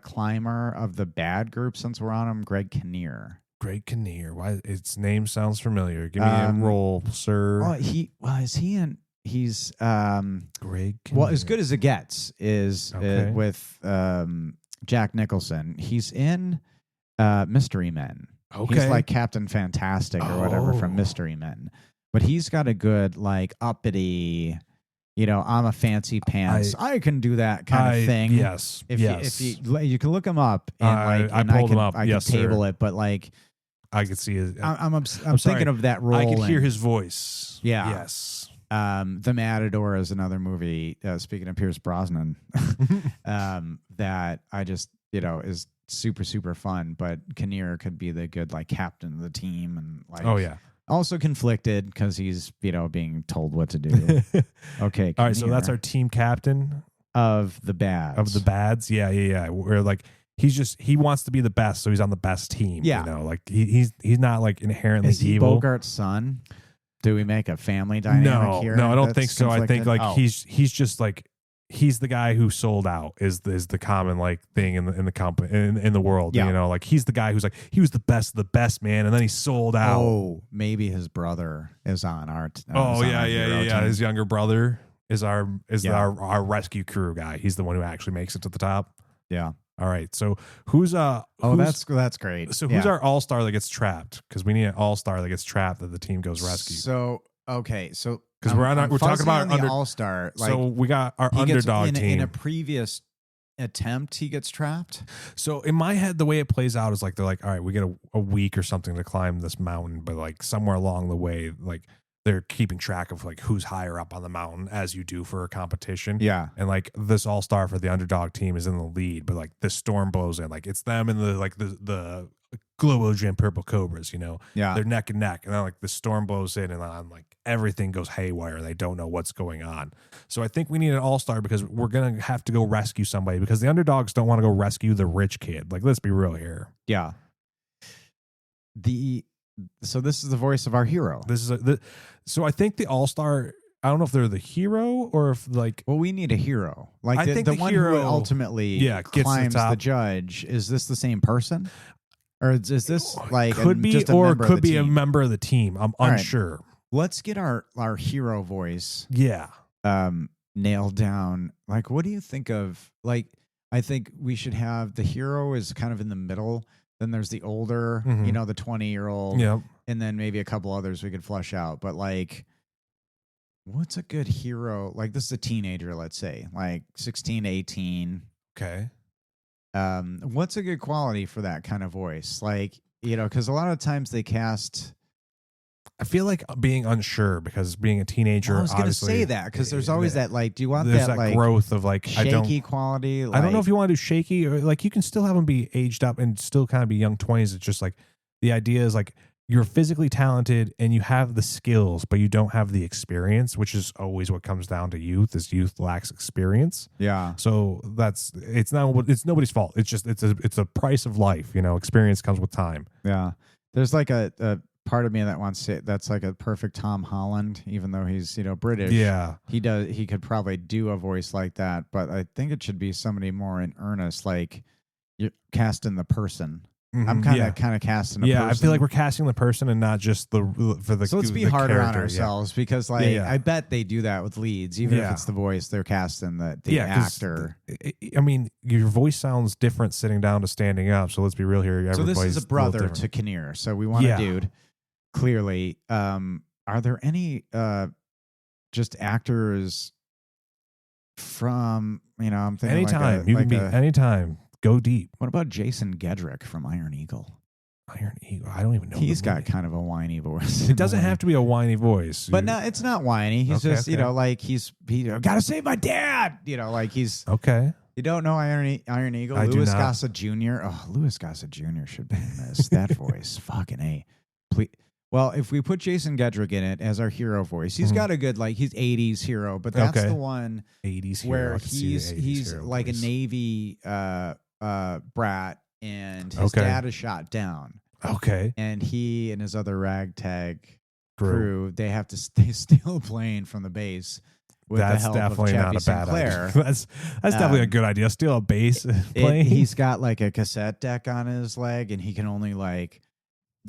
climber of the bad group. Since we're on him, Greg Kinnear. Greg Kinnear. Why? Its name sounds familiar. Give me a role, sir. Is he in? He's Greg Kinnear. Well, as good as it gets is with Jack Nicholson. He's in Mystery Men. Okay. He's like Captain Fantastic or whatever from Mystery Men. But he's got a good like uppity, I'm a fancy pants. I can do that kind of thing. Yes. If you can look him up and I pulled him up. I can table it, but like I could see his. I'm thinking of that role. I could hear his voice. Yeah. Yes. The Matador is another movie. Speaking of Pierce Brosnan, that I just is super super fun. But Kinnear could be the good like captain of the team and like also conflicted because he's being told what to do. Okay, all right. So that's our team captain of the Bads. Of the Bads, yeah. We're like. He wants to be the best, so he's on the best team. Yeah, like he's not like inherently is he evil. Bogart's son? Do we make a family dynamic here? No, I don't think so. Conflicted? I think he's just like he's the guy who sold out is the common like thing in the company in the world. Yeah. Like he's the guy who's like he was the best of the best man, and then he sold out. Oh, maybe his brother is on our. Yeah. His younger brother is our rescue crew guy. He's the one who actually makes it to the top. Yeah. All right. So who's that's great. So who's our all-star that gets trapped? Because we need an all-star that gets trapped that the team goes rescue. So because we're talking about the all-star. Like, so we got our underdog team. In a previous attempt, he gets trapped. So in my head, the way it plays out is like they're like, all right, we get a week or something to climb this mountain, but like somewhere along the way, like they're keeping track of like who's higher up on the mountain, as you do for a competition. Yeah. And like this all-star for the underdog team is in the lead, but like the storm blows in, like it's them and the Globo Gym Purple Cobras, you know, they're neck and neck, and then like the storm blows in, and I'm like everything goes haywire. They don't know what's going on. So I think we need an all-star because we're gonna have to go rescue somebody, because the underdogs don't want to go rescue the rich kid. Like, let's be real here. Yeah. So this is the voice of our hero. So I think the all-star, I don't know if they're the hero or if like. Well, we need a hero. Like I think the the one hero, who ultimately gets climbs the top. the judge. Is this the same person? Or is this like could be, just a or member could of the be a team? member of the team? I'm unsure. Let's get our hero voice. Yeah. Nailed down. Like, what do you think of? Like, I think we should have the hero is kind of in the middle. Then there's the older, Mhm. you know, the 20-year-old. Yep. And then maybe a couple others we could flush out. But like, what's a good hero? Like, this is a teenager, let's say, like 16, 18. Okay. What's a good quality for that kind of voice? Like, you know, because a lot of times they cast. I feel like being unsure because being a teenager. Well, I was going to say that because there's always that, like, do you want there's that like growth of like shaky quality? Like, I don't know if you want to do shaky, or like you can still have them be aged up and still kind of be young 20s. It's just like the idea is like you're physically talented and you have the skills, but you don't have the experience, which is always what comes down to youth. Is youth lacks experience. Yeah. So it's nobody's fault. It's just it's a price of life. You know, experience comes with time. Yeah. There's like a part of me that wants to. That's like a perfect Tom Holland, even though he's, you know, British. Yeah. He could probably do a voice like that, but I think it should be somebody more in earnest, like you're casting the person. Mm-hmm. I'm kind of casting a person. I feel like we're casting the person and not just for the. So let's be the harder character. on ourselves because, like, I bet they do that with leads, even if it's the voice, they're casting the actor. I mean, your voice sounds different sitting down to standing up. So let's be real here. So this is a brother to Kinnear. So we want a dude. Clearly, are there any just actors from, you know, I'm thinking anytime you can be anytime. Go deep. What about Jason Gedrick from Iron Eagle? Iron Eagle. I don't even know. He's got kind of a whiny voice. It doesn't have to be a whiny voice, but no, it's not whiny. He's just you know, like he gotta save my dad. You know, like he's okay. You don't know Iron Eagle? Louis Gossett Jr. Oh, Louis Gossett Jr. should be in this. That voice, fucking A. Please. Well, if we put Jason Gedrick in it as our hero voice, he's got a good, like, he's 80s hero, but that's the one 80s hero where he's like voice. a Navy brat, and his dad is shot down. Okay. And he and his other ragtag crew, they have to steal a plane from the base. With that's the help definitely of not a bad Sinclair. idea. That's definitely a good idea. Steal a bass plane. He's got like a cassette deck on his leg, and he can only like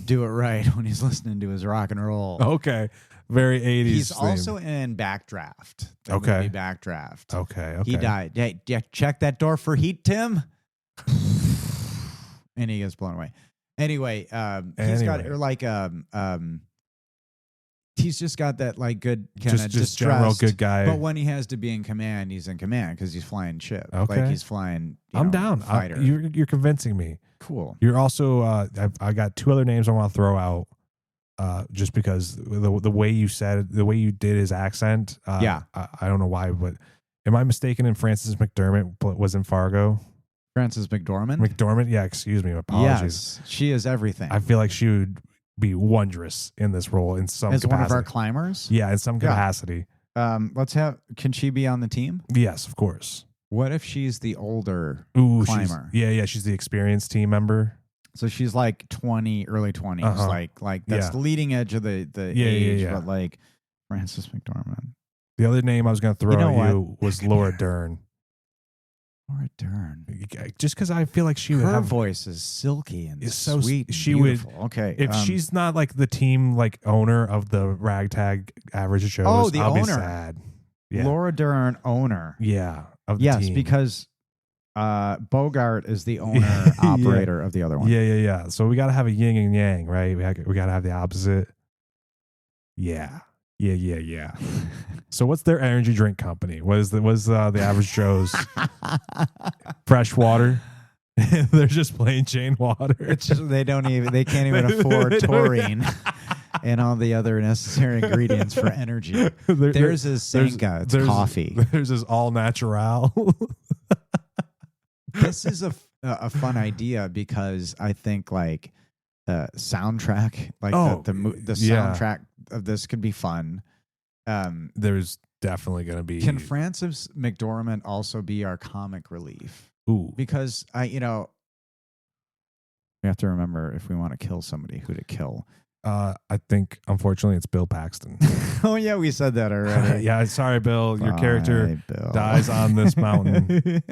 do it right when he's listening to his rock and roll. Okay. Very 80s. He's theme. also in Backdraft. Okay. Backdraft. Okay. He died. Hey, check that door for heat, Tim. And he gets blown away. Anyway, he's got he's just got that like good kind of just general good guy. But when he has to be in command, he's in command because he's flying ship. Okay. Like he's flying. I'm down. Fighter. You're convincing me. Cool. You're also. I got two other names I want to throw out. Just because the way you said it, the way you did his accent. I don't know why, but am I mistaken? And Frances McDermott was in Fargo. Frances McDormand. McDormand. Yeah. Excuse me. Apologies. Yes, she is everything. I feel like she would be wondrous in this role in some capacity. As one of our climbers? Yeah, in some capacity. Can she be on the team? Yes, of course. What if she's the older climber? She's the experienced team member. So she's like 20, early 20s, like that's the leading edge of the age, but like Frances McDormand. The other name I was going to throw at you was Laura Dern. Laura Dern. Just because I feel like she would her have voice is silky and so sweet. She beautiful. would if she's not like the team like owner of the ragtag average shows. Oh, the I'll owner. Be sad. Yeah. Laura Dern, owner. Yeah. Of the team. Because Bogart is the owner operator of the other one. Yeah. So we got to have a yin and yang, right? We got to have the opposite. Yeah. So what's their energy drink company? Was the average Joe's fresh water? They're just plain Jane water. They can't even afford taurine. and all the other necessary ingredients for energy. There's his Sanka. It's coffee. There's his all natural. This is a fun idea because I think like soundtrack, like the soundtrack of this could be fun. There's definitely going to be. Can Frances McDormand also be our comic relief? Ooh, because we have to remember if we want to kill somebody, who to kill. I think unfortunately it's Bill Paxton. Oh yeah, we said that already. Yeah, sorry, Bill. Your character dies on this mountain.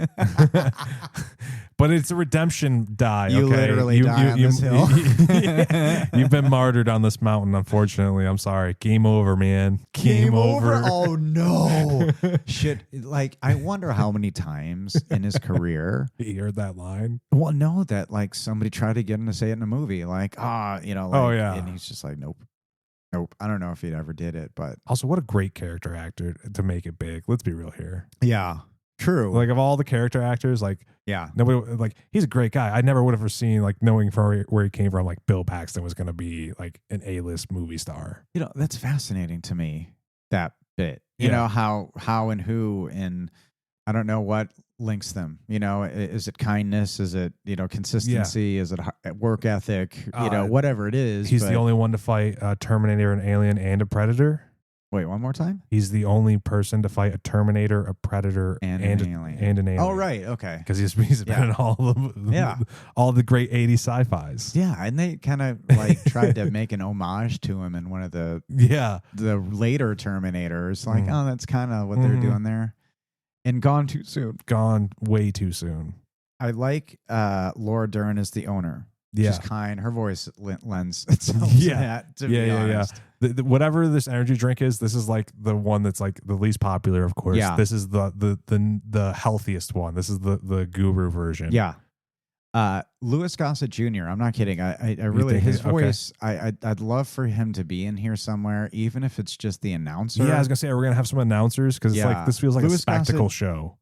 But it's a redemption die. You literally die on this hill. You've been martyred on this mountain, unfortunately. I'm sorry. Game over, man. Game over. Oh no. Shit. Like, I wonder how many times in his career he heard that line. Well, no, that like somebody tried to get him to say it in a movie. Like, oh yeah. And he's just like, nope. I don't know if he ever did it, but also what a great character actor to make it big. Let's be real here. Yeah. True. Like of all the character actors, like nobody like he's a great guy. I never would have foreseen like knowing from where he came from, like Bill Paxton was going to be like an A-list movie star. That's fascinating to me. That bit, you know how and who and I don't know what links them. Is it kindness? Is it consistency? Yeah. Is it work ethic? Whatever it is. He's the only one to fight a Terminator, an alien, and a Predator. Wait, one more time? He's the only person to fight a Terminator, a Predator, and an alien. Oh, right. Okay. Because he's been in all the great 80s sci-fis. Yeah, and they kind of like tried to make an homage to him in one of the later Terminators. Like, that's kind of what they're doing there. And gone too soon. Gone way too soon. I like Laura Dern as the owner. Yeah. She's kind. Her voice lends itself to that, to be honest. Whatever this energy drink is, this is like the one that's like the least popular, of course. Yeah. This is the healthiest one. This is the guru version. Yeah. Louis Gossett Jr. I'm not kidding. I really his voice. Okay. I'd love for him to be in here somewhere, even if it's just the announcer. Yeah, I was gonna say we're gonna have some announcers because it's like this feels like Louis a spectacle show.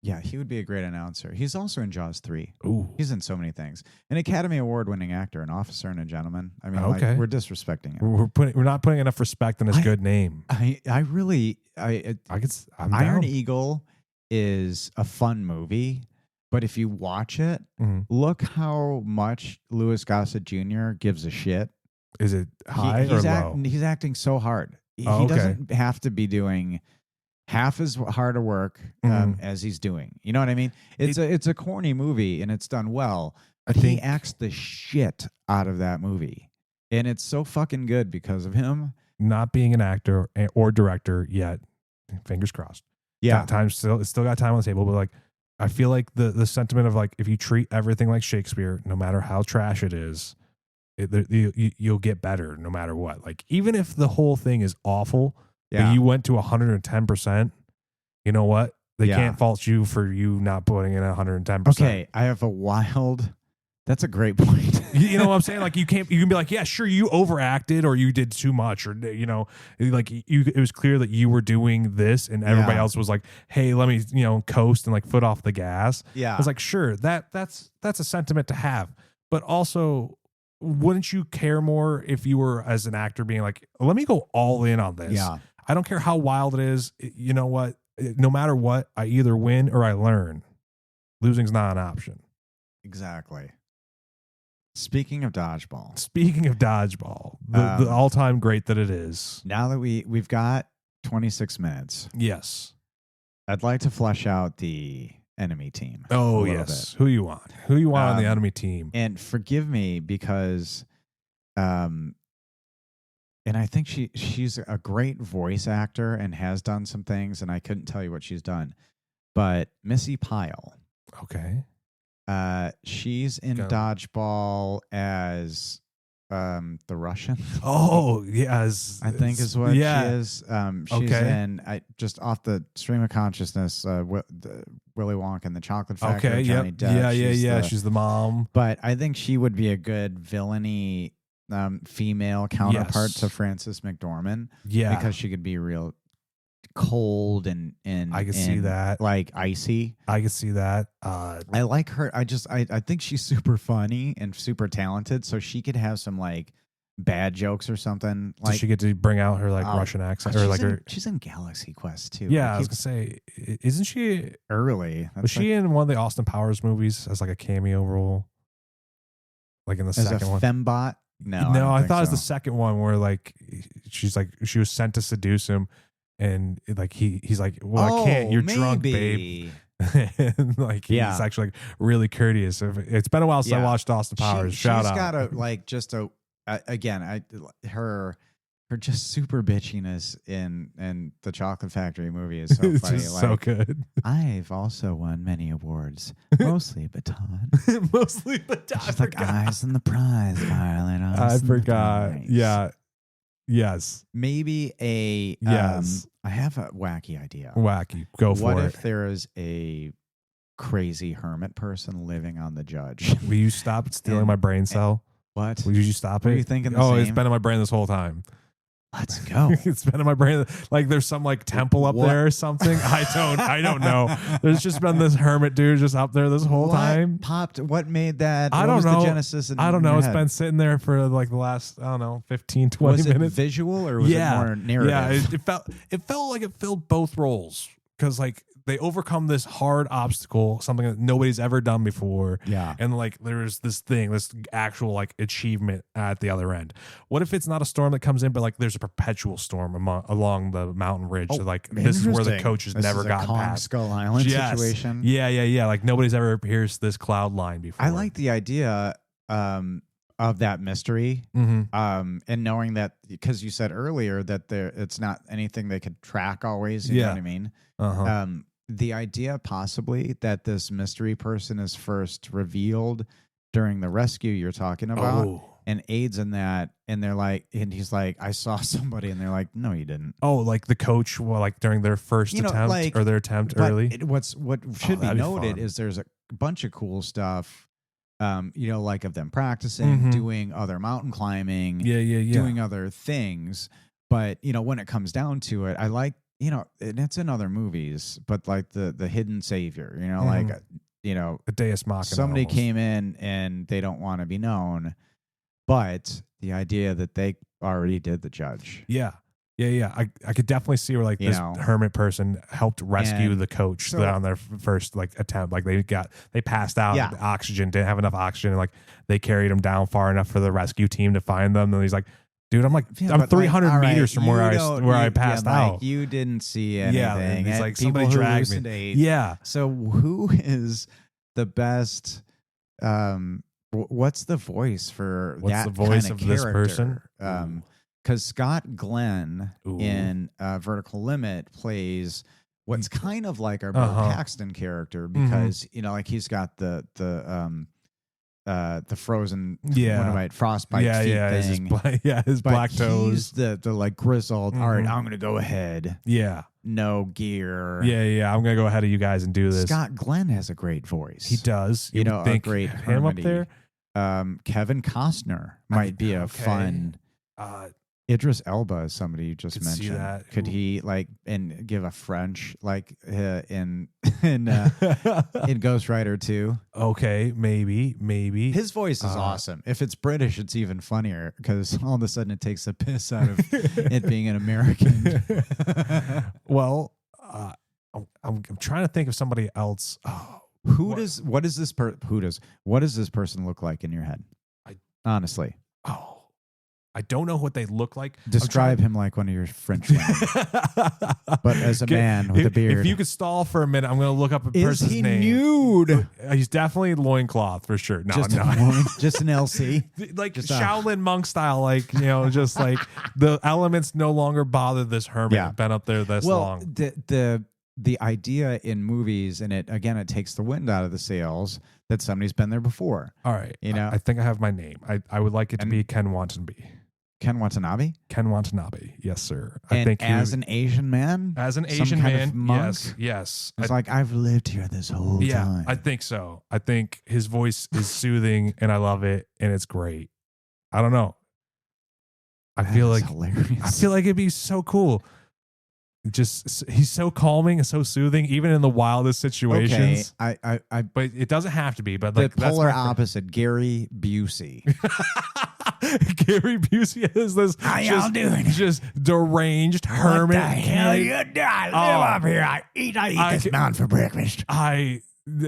Yeah, he would be a great announcer. He's also in Jaws 3. Ooh. He's in so many things. An Academy Award-winning actor, an officer and a gentleman. I mean, like, we're disrespecting him. We're not putting enough respect on his good name. I'm Iron Eagle is a fun movie, but if you watch it, look how much Louis Gossett Jr. gives a shit. Is it high or low? He's acting so hard. He doesn't have to be doing half as hard a work as he's doing. You know what I mean? It's a corny movie and it's done well. But he acts the shit out of that movie. And it's so fucking good because of him. Not being an actor or director yet. Fingers crossed. Yeah. It's still got time on the table, but like I feel like the sentiment of like if you treat everything like Shakespeare, no matter how trash it is, you'll get better no matter what. Like even if the whole thing is awful, but you went to 110%, you know what? They can't fault you for you not putting in 110%. Okay, I have a wild. That's a great point. You know what I'm saying? Like you can be like, yeah, sure, you overacted or you did too much, or like it was clear that you were doing this, and everybody else was like, hey, let me coast and like foot off the gas. Yeah, I was like, sure, that's a sentiment to have, but also, wouldn't you care more if you were as an actor being like, let me go all in on this? Yeah, I don't care how wild it is. You know what? No matter what, I either win or I learn. Losing's not an option. Exactly. Speaking of dodgeball, the all-time great that it is. Now that we've got 26 minutes. Yes. I'd like to flesh out the enemy team. Oh, yes. Who you want? Who you want on the enemy team? And forgive me because and I think she's a great voice actor and has done some things, and I couldn't tell you what she's done. But Missy Pyle. Okay. She's in Dodgeball as the Russian. Oh, yes. I think is what she is. She's in just off the stream of consciousness, Willy Wonka and the Chocolate Factory. Okay, Johnny Depp. Yeah. She's the mom. But I think she would be a good villainy female counterpart to Frances McDormand. Yeah. Because she could be real cold and I can see that, like icy. I can see that. I like her. I think she's super funny and super talented, so she could have some like bad jokes or something. Like, does she get to bring out her like Russian accent or like she's in Galaxy Quest too. Yeah, I was gonna say, isn't she early? Was she in one of the Austin Powers movies as like a cameo role? Like in the second one, fembot? No, I thought it was the second one where like she was sent to seduce him, and like he's like, well, I can't. You're drunk, babe. And like he's actually like really courteous. It's been a while since I watched Austin Powers. Shout out. She's got her just super bitchiness in the Chocolate Factory movie is so it's funny. Just so good. I've also won many awards, mostly baton. Mostly baton. She's like eyes on the prize, Violet. I forgot. Yeah. Yes. Maybe a yes. I have a wacky idea. Wacky. Go for it. What if there is a crazy hermit person living on the judge? Will you stop stealing my brain cell? What? Will you stop it? What are you thinking? It's been in my brain this whole time. Let's go. It's been in my brain. Like there's some like temple up there or something. I don't know. There's just been this hermit dude just up there this whole time. What made that? I don't know. The genesis I don't know. It's head? Been sitting there for like the last, 15, 20 was minutes. Was it visual or was it more narrative? Yeah, it felt like it filled both roles because like they overcome this hard obstacle, something that nobody's ever done before. Yeah. And like there's this actual like achievement at the other end. What if it's not a storm that comes in, but like there's a perpetual storm along the mountain ridge? So like this is where the coach has never gotten past. Skull Island situation. Yeah. Like nobody's ever pierced this cloud line before. I like the idea of that mystery. Mm-hmm. And knowing that, because you said earlier that it's not anything they could track always. You know what I mean? Uh-huh. The idea possibly that this mystery person is first revealed during the rescue you're talking about and aids in that. And they're like, and he's like, I saw somebody, and they're like, no, you didn't. Oh, like the coach, like during their first attempt or their attempt early. What should be noted is there's a bunch of cool stuff. Like of them practicing, doing other mountain climbing, doing other things. But, when it comes down to it, I like, and it's in other movies, but like the hidden savior, a Deus Machina. Somebody almost came in and they don't want to be known, but the idea that they already did the judge. Yeah. I could definitely see where like this hermit person helped rescue the coach on their first like attempt. Like they passed out oxygen, didn't have enough oxygen, and like they carried him down far enough for the rescue team to find them. And he's like, dude, I'm 300 meters from where I passed out. Like, you didn't see anything. Yeah, he's like, people somebody dragged me. Yeah. So who is the best? What's the voice for what's the voice of this person? Because Scott Glenn in Vertical Limit plays what's kind of like our Bill Paxton character, because like he's got the frozen frostbite feet thing. His black toes. He's the like grizzled. All right, I'm gonna go ahead. Yeah. No gear. Yeah. I'm gonna go ahead of you guys and do this. Scott Glenn has a great voice. He does. You know, think a great him up there. Kevin Costner might be a fun. Idris Elba is somebody you just mentioned. Could he and give a French in Ghost Rider 2? Okay, maybe. His voice is awesome. If it's British, it's even funnier because all of a sudden it takes the piss out of it being an American. Well, I'm trying to think of somebody else. What does this person look like in your head? Honestly. I don't know what they look like. Describe him like one of your French women. But as a man with a beard. If you could stall for a minute, I'm going to look up a person's name. Is he nude? He's definitely loincloth for sure. No, just just an LC. Like just Shaolin monk style, just like the elements no longer bother this hermit. Yeah. Been up there this long. The idea in movies, and it takes the wind out of the sails that somebody's been there before. All right. I think I have my name. I would like it to be Ken Watanabe. Ken Watanabe? Ken Watanabe, yes, sir. I think an Asian man? As an Asian man, yes. It's like, I've lived here this whole time. I think so. I think his voice is soothing, and I love it, and it's great. I don't know. That feel like hilarious. I feel like it'd be so cool. He's so calming and so soothing, even in the wildest situations. Okay, but it doesn't have to be. But the polar opposite, Gary Busey. Gary Busey is this How y'all doing? Just deranged hermit. What the hell you doing? I live up here. I eat this mountain for breakfast.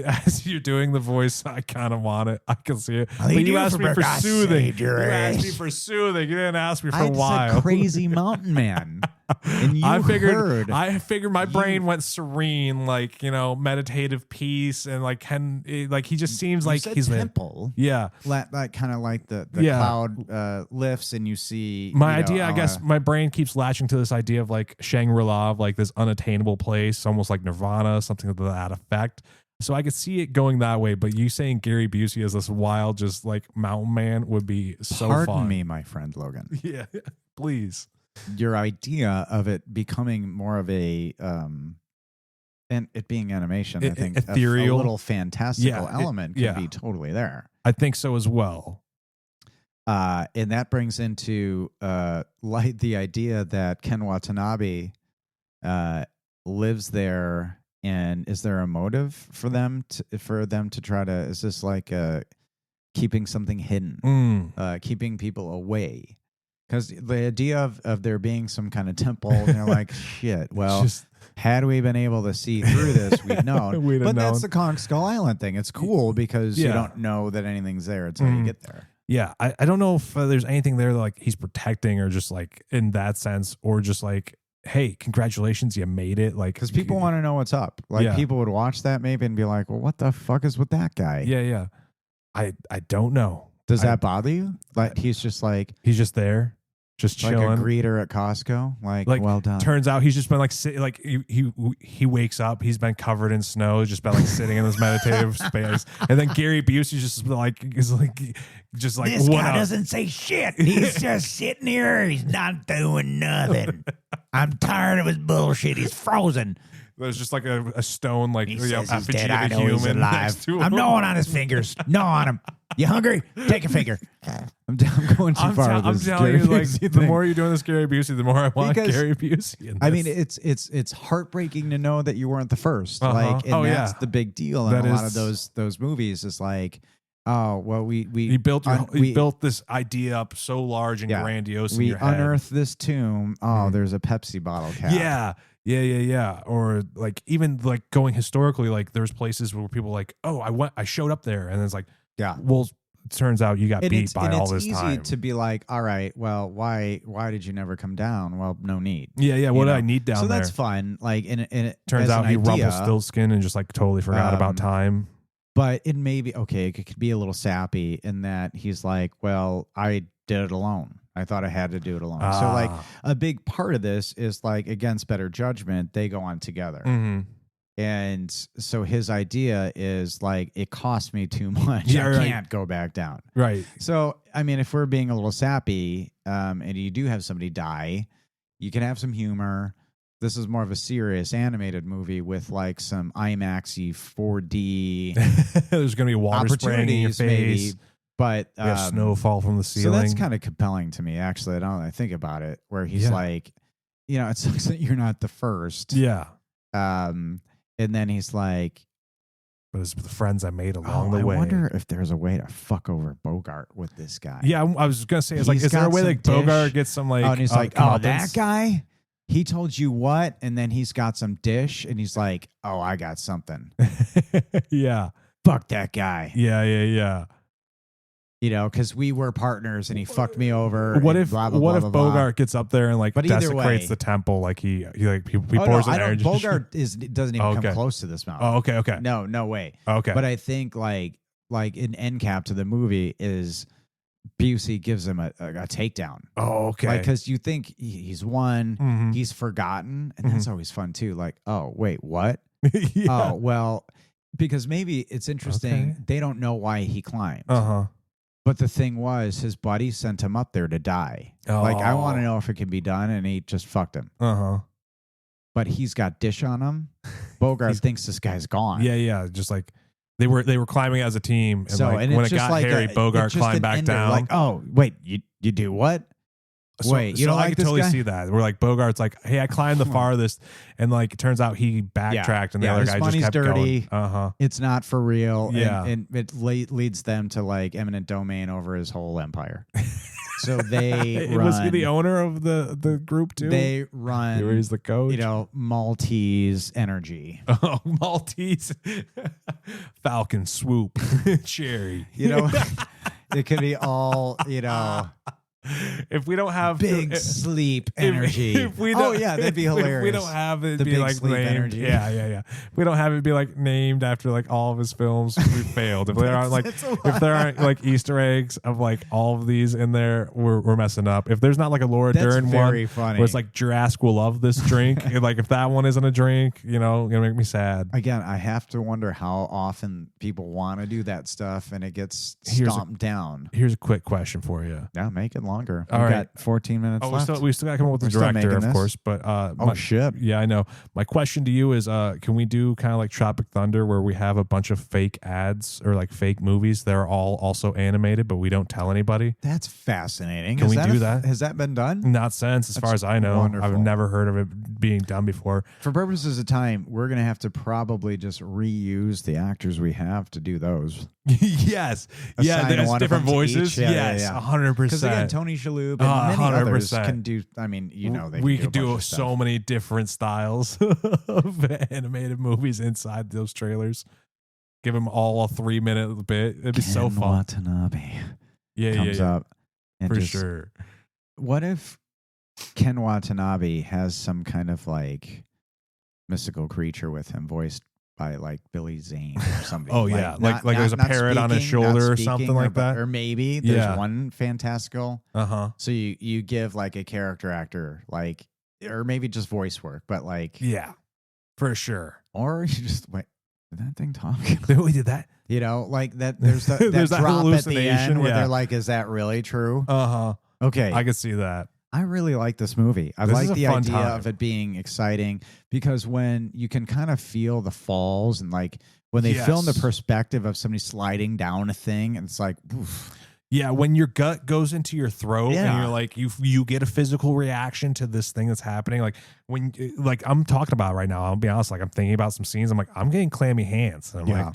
As you're doing the voice, I kind of want it. I can see it. But you asked me for soothing. You asked me for soothing. You didn't ask me for wild. A crazy mountain man. And you I heard. My brain went serene, like, meditative peace, and like he just seems like he's temple. Yeah, that kind of like the cloud lifts, and you see my idea. I guess my brain keeps latching to this idea of like Shangri-La, of like this unattainable place, almost like Nirvana, something to that effect. So I could see it going that way, but you saying Gary Busey as this wild, just like mountain man would be so fun. Pardon me, my friend Logan. Yeah, please. Your idea of it becoming more of a, and it being animation, I think ethereal, a little fantastical element could be totally there. I think so as well. And that brings into light the idea that Ken Watanabe lives there. And is there a motive for them to try to? Is this like keeping something hidden, keeping people away? Because the idea of there being some kind of temple, and they're like, shit. Well, had we been able to see through this, we'd known. But that's the Kong Skull Island thing. It's cool because you don't know that anything's there until you get there. Yeah, I don't know if there's anything there that, like, he's protecting, or just like in that sense, or just like, hey, congratulations, you made it. Like, because people want to know what's up. Like, people would watch that maybe and be like, well, what the fuck is with that guy? Yeah. I don't know. Does that bother you? Like, he's just there, just chilling, like a greeter at Costco. Like, well done. Turns out he's just been like sitting, like he wakes up, he's been covered in snow, just been like sitting in this meditative space, and then Gary Busey's just like this guy doesn't say shit. He's just sitting here. He's not doing nothing. I'm tired of his bullshit. He's frozen. There's just like a stone, like, he says he's effigy dead. of I a know human he's alive. I'm gnawing on his fingers. Gnaw on him. You hungry? Take a finger. I'm going too far. I'm telling you, like, the more you're doing this Gary Busey, the more I want Gary Busey. I mean, it's heartbritting to know that you weren't the first. Like, and that's the big deal in a lot of those movies. Is like, oh well, we built this idea up so large and grandiose. We in your head. unearthed this tomb. Oh, there's a Pepsi bottle cap. Yeah. Or like, even like going historically, like there's places where people are like, oh, I showed up there, and it's like, well, it turns out you got beat by all this time. It's easy to be like, all right, well, why did you never come down? Well, no need. Yeah. What did I need down there? So that's fun. Like, and it turns out he Rumpelstiltskin and just like totally forgot about time. But it may be okay. It could be a little sappy in that he's like, well, I did it alone. I thought I had to do it alone. So like a big part of this is like, against better judgment, they go on together. Mm-hmm. And so his idea is like, it cost me too much. I can't go back down. Right. So, I mean, if we're being a little sappy, and you do have somebody die, you can have some humor. This is more of a serious animated movie with like some IMAX-y 4D. There's going to be water spraying in your face. Maybe, but snowfall from the ceiling. So that's kind of compelling to me, actually. I think about it, where he's like, it sucks that you're not the first. Yeah. And then he's like, but it's the friends I made along the way. I wonder if there's a way to fuck over Bogart with this guy. Yeah, I was going to say, is there a way like Bogart gets some like, and he's like, that guy? He told you what? And then he's got some dish, and he's like, oh, I got something. Yeah. Fuck that guy. Yeah. Because we were partners, and he fucked me over. What if blah, blah, blah, if blah, Bogart blah. gets up there and like desecrates the temple, like he pours an energy? Bogart doesn't even come close to this mountain. Oh, okay. No way. Okay. But I think like an end cap to the movie is Busey gives him a takedown. Oh, okay. Because you think he's won, he's forgotten, and that's always fun too. Like, oh wait, what? Oh well, because maybe it's interesting. Okay. They don't know why he climbed. But the thing was, his buddy sent him up there to die. Like, I want to know if it can be done, and he just fucked him. But he's got dish on him. Bogart thinks this guy's gone. Yeah. Just like they were climbing as a team, and when it got like hairy, Bogart climbed back down. Like, oh wait, you do what? Wait, you don't like I can totally see that. We're like, Bogart's like, hey, I climbed the farthest, and like it turns out he backtracked, and the other guy just kept dirty. Going. It's not for real. Yeah, and it leads them to like eminent domain over his whole empire. So they run. Was he the owner of the group too? They run. He's the coach. Maltese Energy. Oh, Maltese Falcon Swoop Cherry. It could be all. If we don't have big sleep energy, if we don't, that'd be hilarious. If we don't have it the be big like sleep named, energy. yeah. If we don't have it be like named after like all of his films, we failed. If there aren't like Easter eggs of like all of these in there, we're messing up. If there's not like a Laura Dern one, funny. where it's like Jurassic will love this drink, and like if that one isn't a drink, gonna make me sad. Again, I have to wonder how often people want to do that stuff, and it gets stomped down. Here's a quick question for you. Yeah, make it longer. All right. Got 14 minutes left. We still got to come up with the director, of course. But shit. Yeah, I know. My question to you is, can we do kind of like Tropic Thunder, where we have a bunch of fake ads or like fake movies that are all also animated, but we don't tell anybody? That's fascinating. Can we do that? Has that been done? Not since, as far as I know. Wonderful. I've never heard of it being done before. For purposes of time, we're going to have to probably just reuse the actors we have to do those. Yes. Yeah, there's different voices. Yes, 100%. Because again, Tony Shalhoub and many others can do. I mean, we could do so many different styles of animated movies inside those trailers. Give them all a 3-minute bit. It'd be so fun. Watanabe comes up for sure. What if Ken Watanabe has some kind of like mystical creature with him, voiced by like Billy Zane or something? Oh yeah, like there's a parrot on his shoulder or something like that. Or maybe there's one fantastical. So you give like a character actor, like, or maybe just voice work, but like, yeah, for sure. Or you just wait. Did that thing talk? We did that. Like that. There's that drop at the end where they're like, "Is that really true?" Okay, I could see that. I really like this movie. I like the idea of it being exciting, because when you can kind of feel the falls, and like when they film the perspective of somebody sliding down a thing, and it's like, oof. Yeah, when your gut goes into your throat and you're like, you get a physical reaction to this thing that's happening. Like when, like I'm talking about right now, I'll be honest, like I'm thinking about some scenes. I'm like, I'm getting clammy hands. And I'm like,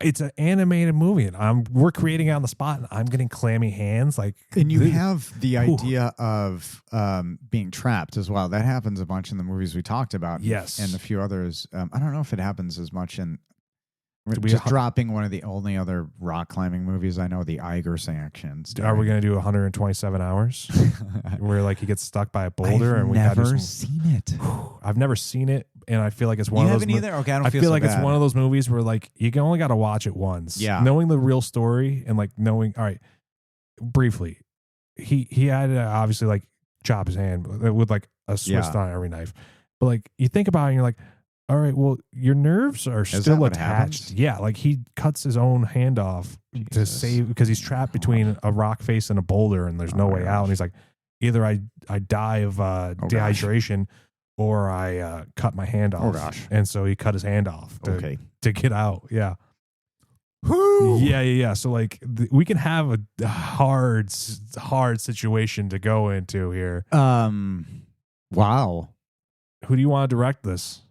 it's an animated movie, and we're creating it on the spot, and I'm getting clammy hands. Like, and you have the idea of being trapped as well. That happens a bunch in the movies we talked about. Yes, and a few others. I don't know if it happens as much in. Just dropping one of the only other rock climbing movies I know, the Iger sections. Are we going to do 127 hours where like he gets stuck by a boulder? I've never seen it. I've never seen it, and I feel like it's one of those. You haven't either? Okay, I feel like it's one of those movies where like you only got to watch it once. Yeah, knowing the real story and like knowing. All right, briefly, he had to obviously like chop his hand with like a Swiss Army knife, but like you think about it, and you're like, all right, well, your nerves are still attached. Yeah, like he cuts his own hand off to save, because he's trapped between a rock face and a boulder, and there's no way out. And he's like, either I die of dehydration, or I cut my hand off. Oh gosh! And so he cut his hand off to get out. Yeah. Woo! Yeah. So like we can have a hard situation to go into here. Wow. Who do you want to direct this?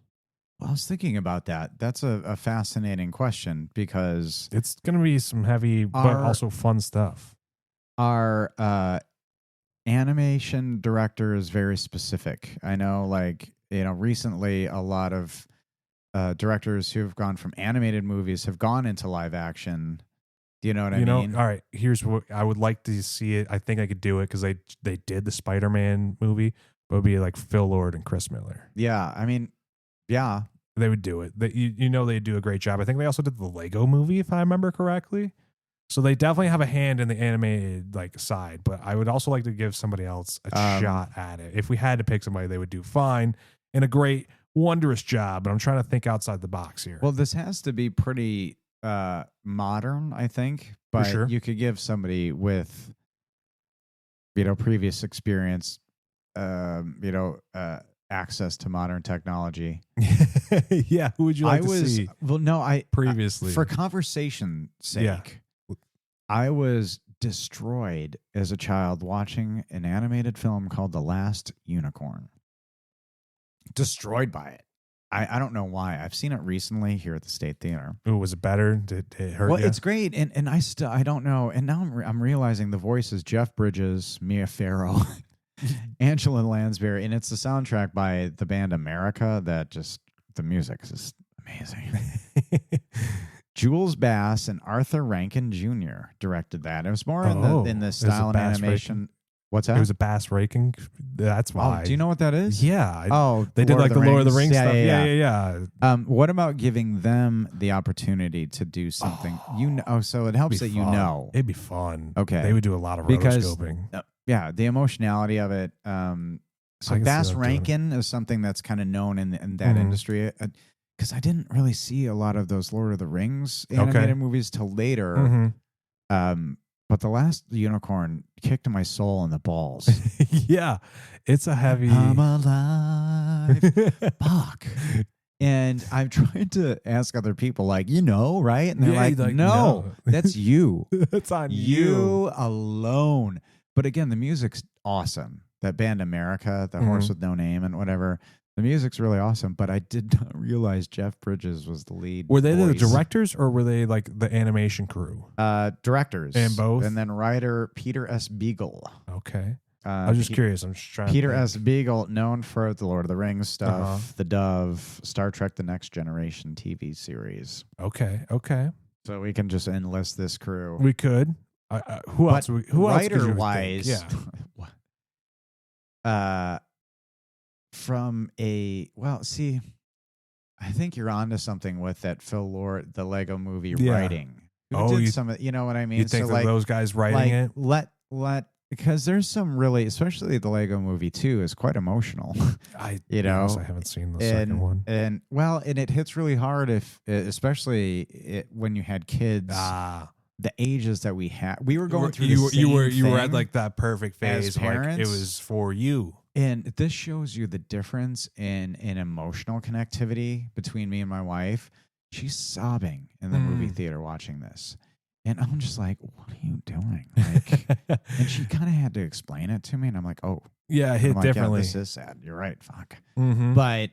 Well, I was thinking about that. That's a fascinating question, because it's going to be some heavy, but also fun stuff. Our animation director is very specific. I know, like, recently a lot of directors who have gone from animated movies have gone into live action. Do you know what I mean? All right, here's what I would like to see it. I think I could do it because they did the Spider-Man movie, but it would be like Phil Lord and Chris Miller. Yeah, I mean, yeah, they would do it. They do a great job. I think they also did the Lego movie, if I remember correctly. So they definitely have a hand in the animated like side. But I would also like to give somebody else a shot at it. If we had to pick somebody, they would do fine and a great, wondrous job. But I'm trying to think outside the box here. Well, this has to be pretty modern, I think. But sure. You could give somebody with previous experience, access to modern technology. Yeah, who would you like to see? Well, no, previously for conversation's sake, I was destroyed as a child watching an animated film called The Last Unicorn. Destroyed by it. I don't know why. I've seen it recently here at the State Theater. Ooh, was it better? Did it hurt Well, you? it's great, and I don't know. And now I'm realizing the voices: Jeff Bridges, Mia Farrow, Angela Lansbury, and it's the soundtrack by the band America. That just the music is just amazing. Jules Bass and Arthur Rankin Jr. directed that. It was more in the style and animation. Rankin. What's that? It was a Bass Rankin. That's why. Oh, do you know what that is? Yeah. They did like the Lord of the Rings stuff. Yeah. What about giving them the opportunity to do something? So it helps that you know. It'd be fun. Okay. They would do a lot of rotoscoping. Yeah, the emotionality of it. So Bass Rankin is something that's kind of known in that industry. Because I didn't really see a lot of those Lord of the Rings animated movies till later. But the last unicorn kicked my soul in the balls. Yeah, it's a heavy. I'm alive. Fuck. And I'm trying to ask other people, like, right? And they're like, no, that's you. That's on you alone. But again, the music's awesome. That band America, the horse with no name and whatever. The music's really awesome, but I did not realize Jeff Bridges was the lead. Were they voice. the directors or were they like the animation crew? Directors. And both? And then writer Peter S. Beagle. Okay. I was just curious. I'm just trying Peter S. Beagle, known for the Lord of the Rings stuff, The Dove, Star Trek The Next Generation TV series. Okay. So we can just enlist this crew. We could. Who else? Who else? Writer-wise, yeah. I think you're onto something with that Phil Lord, the Lego movie writing. Who did some of, you know what I mean? You think those guys writing it? Because there's some really, especially the Lego movie too, is quite emotional. I haven't seen the second one. And it hits really hard especially when you had kids. The ages that we had, we were going through. You were at like that perfect phase. As parents, like it was for you. And this shows you the difference in emotional connectivity between me and my wife. She's sobbing in the movie theater watching this. And I'm just like, what are you doing? Like, and she kind of had to explain it to me. And I'm like, oh. Yeah, it hit differently. Yeah, this is sad. You're right. Fuck. But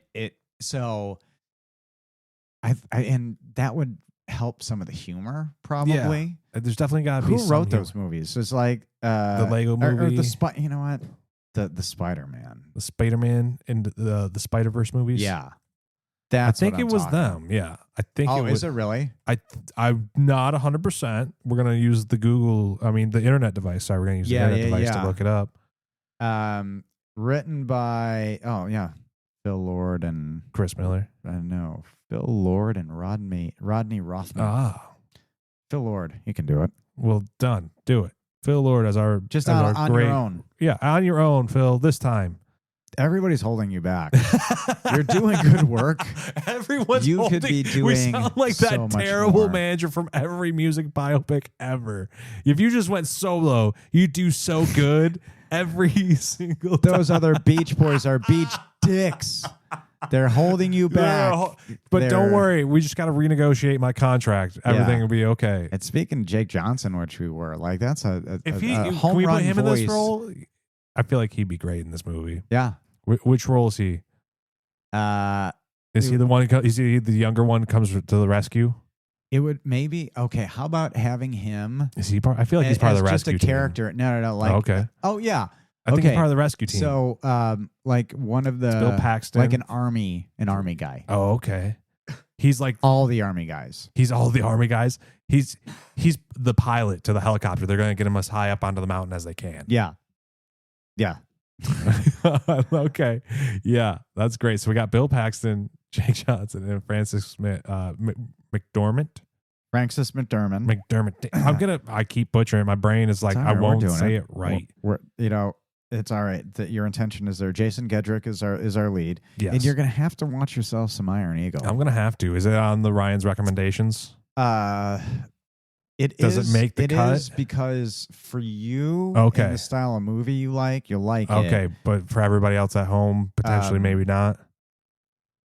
and that would help some of the humor, probably. Yeah. There's definitely got to be Who wrote those movies? It's like the Lego movie. Or you know what? The Spider-Man. The Spider-Man and the Spider-Verse movies? Yeah. I think it was them. Yeah. I think it was. Is it really? I'm not 100%. We're going to use the internet device. Sorry, we're going to use the internet device to look it up. Written by, Phil Lord and Chris Miller. No, Phil Lord and Rodney Rothman. Phil Lord, you can do it. Well, done. Do it. Phil Lord as our just on your own. Yeah, on your own, Phil. This time, everybody's holding you back. You're doing good work. Everyone's could be doing. We sound like so that terrible manager from every music biopic ever. If you just went solo, you do so good every single time. Those other Beach Boys are beach dicks. They're holding you back. But don't worry. We just got to renegotiate my contract. Everything will be okay. And speaking of Jake Johnson, which we were, like, that's a home can we run put him voice. in this role? I feel like he'd be great in this movie. Yeah. Which role is he? Is he the one? Is he the younger one who comes to the rescue? It would maybe. Okay. How about having him? Is he part? I feel like he's part of the rescue team. Just a character. No. Like, okay. Oh yeah. I think he's part of the rescue team. So, like one of the Bill Paxton, like an army guy. Oh, okay. He's like all the army guys. He's all the army guys. He's the pilot to the helicopter. They're going to get him as high up onto the mountain as they can. Yeah. Okay. Yeah, that's great. So we got Bill Paxton, Jake Johnson, and Francis McDormand. Francis McDermott. I keep butchering. My brain is like, I won't say it right. It's all right. Your intention is there. Jason Gedrick is our lead. Yes. And you're going to have to watch yourself some Iron Eagle. I'm going to have to. Is it on the Ryan's recommendations? Does it make the cut? It is because for you, okay, in the style of movie you'll like it. Okay, but for everybody else at home, potentially maybe not.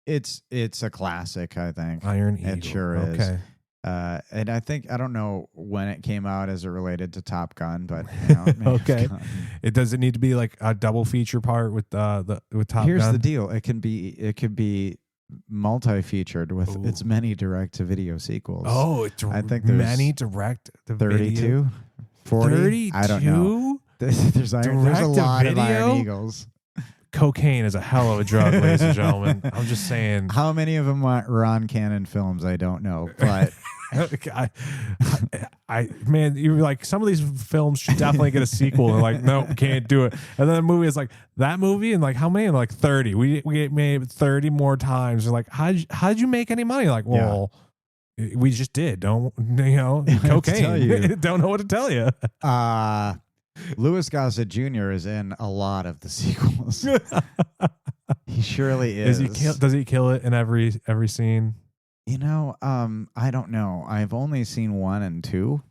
It's a classic, I think. Iron Eagle. It sure is. Okay. And I don't know when it came out as it related to Top Gun, but okay. Does it need to be like a double feature part with Top Gun? Here's the deal. It could be multi-featured with its many direct-to-video sequels. Oh, I think there's many direct-to-video. 32, 40. 32? I don't know. There's a lot of Iron Eagles. Cocaine is a hell of a drug, ladies and gentlemen. I'm just saying. How many of them were on Canon films? I don't know, but man, you're like, some of these films should definitely get a sequel. They're like, nope, can't do it. And then the movie is like, that movie, and like, how many? And like 30. We made it 30 more times. They're like, how'd you make any money? Like, well, we just did. Don't cocaine. Don't know what to tell you. Louis Gossett Jr. is in a lot of the sequels. He surely is. Does he kill it in every scene? I don't know. I've only seen 1 and 2.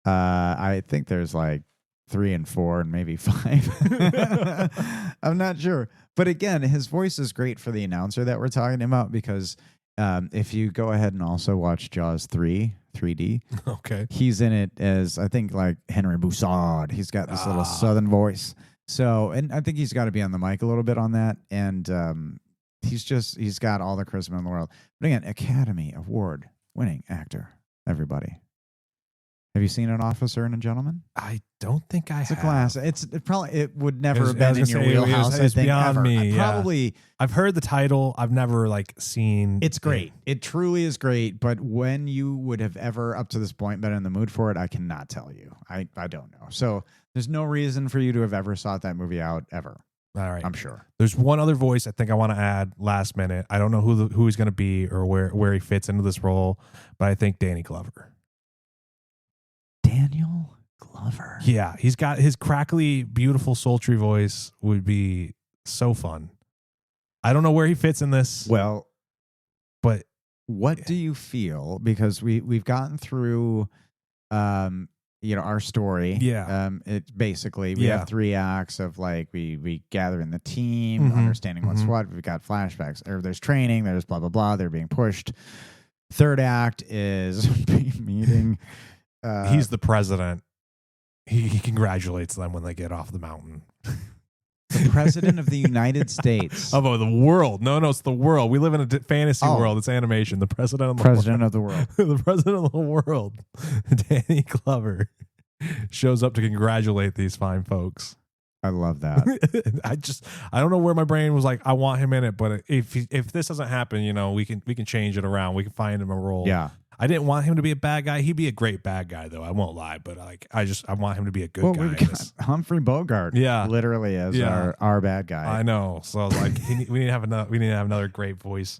I think there's like 3 and 4 and maybe 5. I'm not sure. But again, his voice is great for the announcer that we're talking about, because if you go ahead and also watch Jaws 3D, okay, he's in it as, I think, like Henry Boussard. He's got this little southern voice. So, and I think he's got to be on the mic a little bit on that. And he's got all the charisma in the world. But again, Academy Award winning actor, everybody. Have you seen An Officer and a Gentleman? I don't think I have. It's a class. It would never have been in your wheelhouse. It's beyond me. Probably. I've heard the title. I've never seen. It's great. It truly is great. But when you would have ever up to this point been in the mood for it, I cannot tell you. I don't know. So there's no reason for you to have ever sought that movie out ever. All right, I'm sure. There's one other voice I think I want to add last minute. I don't know who he's going to be or where he fits into this role, but I think Danny Glover. Daniel Glover. Yeah, he's got his crackly, beautiful, sultry voice. Would be so fun. I don't know where he fits in this. Well, but what do you feel? Because we've gotten through, our story. Yeah. It basically we have 3 acts of like we gather in the team, understanding what's what. We've got flashbacks. Or there's training. There's blah blah blah. They're being pushed. 3rd act is meeting. He's the president. He congratulates them when they get off the mountain. The president of the United States. Oh, the world. No, it's the world. We live in a fantasy world. It's animation. The president of the world. The president of the world, Danny Glover, shows up to congratulate these fine folks. I love that. I don't know where my brain was like, I want him in it, but if this doesn't happen, we can change it around. We can find him a role. Yeah. I didn't want him to be a bad guy. He'd be a great bad guy, though. I won't lie, but I want him to be a good guy. We've got Humphrey Bogart, literally as our bad guy. I know. So we need to have another great voice.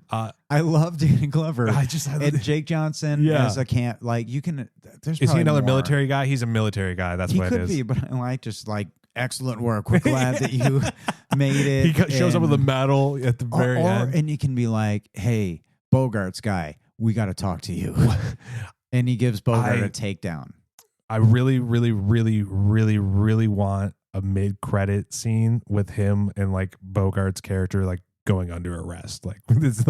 I love Danny Glover. And Jake Johnson as a camp. Like you can. There's is he another military guy? He's a military guy. That's what it is. He could be, but I like excellent work. We're glad that you made it. He shows up with a medal at the very end, and you can be like, "Hey, Bogart's guy, we got to talk to you." And he gives Bogart a takedown. I really, really, really, really, really want a mid-credit scene with him and Bogart's character going under arrest. It's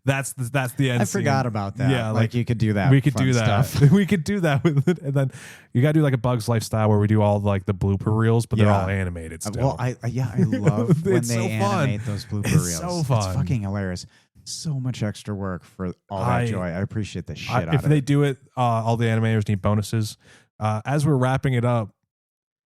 that's the end. I forgot about that. Yeah, you could do that. We could do that. Stuff. We could do that with it, and then you got to do a Bug's Life style where we do all the blooper reels, but they're all animated still. Well, I love when they animate fun. those blooper reels. It's so fun. It's fucking hilarious. So much extra work for all that joy. I appreciate the shit out of it. If they do it, all the animators need bonuses. As we're wrapping it up,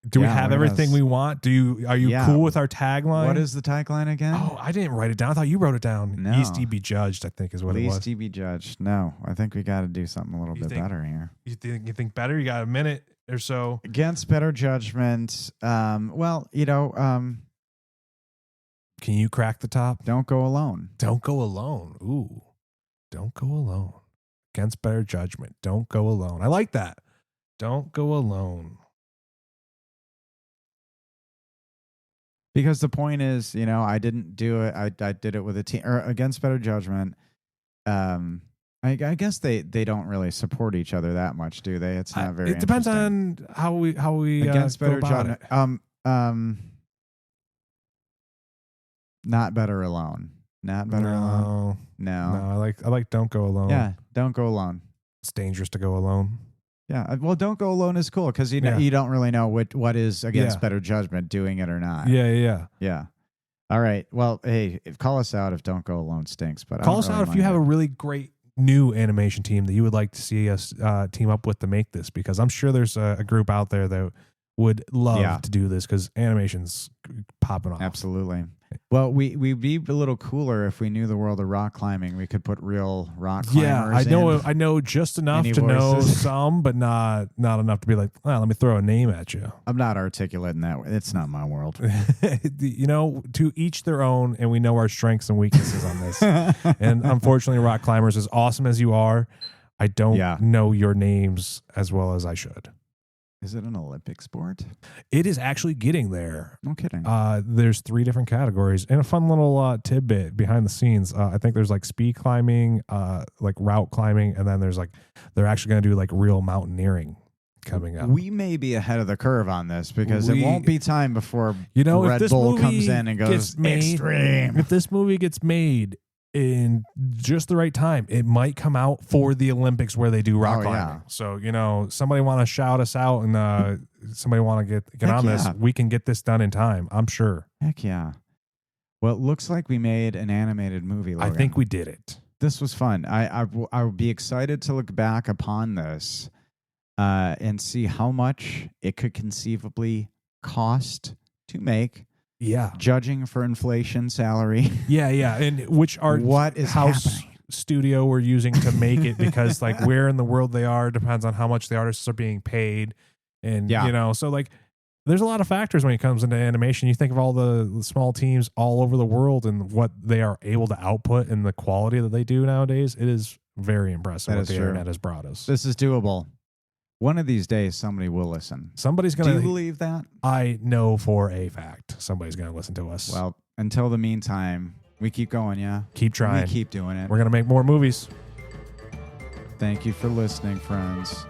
do we have everything we want? Are you cool with our tagline? What is the tagline again? Oh, I didn't write it down. I thought you wrote it down. No. Least he be judged, I think is what it was. Least he be judged. No, I think we got to do something a little bit better here. You think better? You got a minute or so? Against better judgment. Can you crack the top? Don't go alone. Don't go alone. Ooh. Don't go alone. Against better judgment. Don't go alone. I like that. Don't go alone. Because the point is, I didn't do it. I did it with a team. Or against better judgment. I guess they don't really support each other that much, do they? It's not very. It depends on how we against better judgment. Not better alone. Not better alone. No. I like don't go alone. Yeah, don't go alone. It's dangerous to go alone. Yeah, well, don't go alone is cool because you don't really know what is against better judgment, doing it or not. Yeah. Yeah. All right. Well, hey, call us out if Don't Go Alone stinks. But call us out if you have a really great new animation team that you would like to see us team up with to make this, because I'm sure there's a group out there that would love to do this, because animation's popping off. Absolutely. Well, we'd be a little cooler if we knew the world of rock climbing. We could put real rock climbers. Yeah, I know just enough to know some, but not enough to be like, well, let me throw a name at you. I'm not articulate in that way. It's not my world. To each their own, and we know our strengths and weaknesses on this. And unfortunately, rock climbers, as awesome as you are, I don't know your names as well as I should. Is it an Olympic sport? It is actually getting there. No kidding. There's 3 different categories, and a fun little tidbit behind the scenes. I think there's like speed climbing, like route climbing, and then there's like they're actually going to do like real mountaineering coming up. We may be ahead of the curve on this, because it won't be time before Red if Bull comes in and goes extreme. If this movie gets made in just the right time, it might come out for the Olympics where they do rock climbing. Yeah. So, somebody want to shout us out, and somebody want to get on this, we can get this done in time, I'm sure. Heck yeah. Well, it looks like we made an animated movie, Logan. I think we did it. This was fun. I would be excited to look back upon this and see how much it could conceivably cost to make. Yeah. Judging for inflation salary. Yeah. And what is house studio we're using to make it, because like where in the world they are depends on how much the artists are being paid. And, so like there's a lot of factors when it comes into animation. You think of all the small teams all over the world and what they are able to output and the quality that they do nowadays. It is very impressive what the internet has brought us. This is doable. One of these days, somebody will listen. Somebody's going to. Do you believe that? I know for a fact somebody's going to listen to us. Well, until the meantime, we keep going, yeah? Keep trying. We keep doing it. We're going to make more movies. Thank you for listening, friends.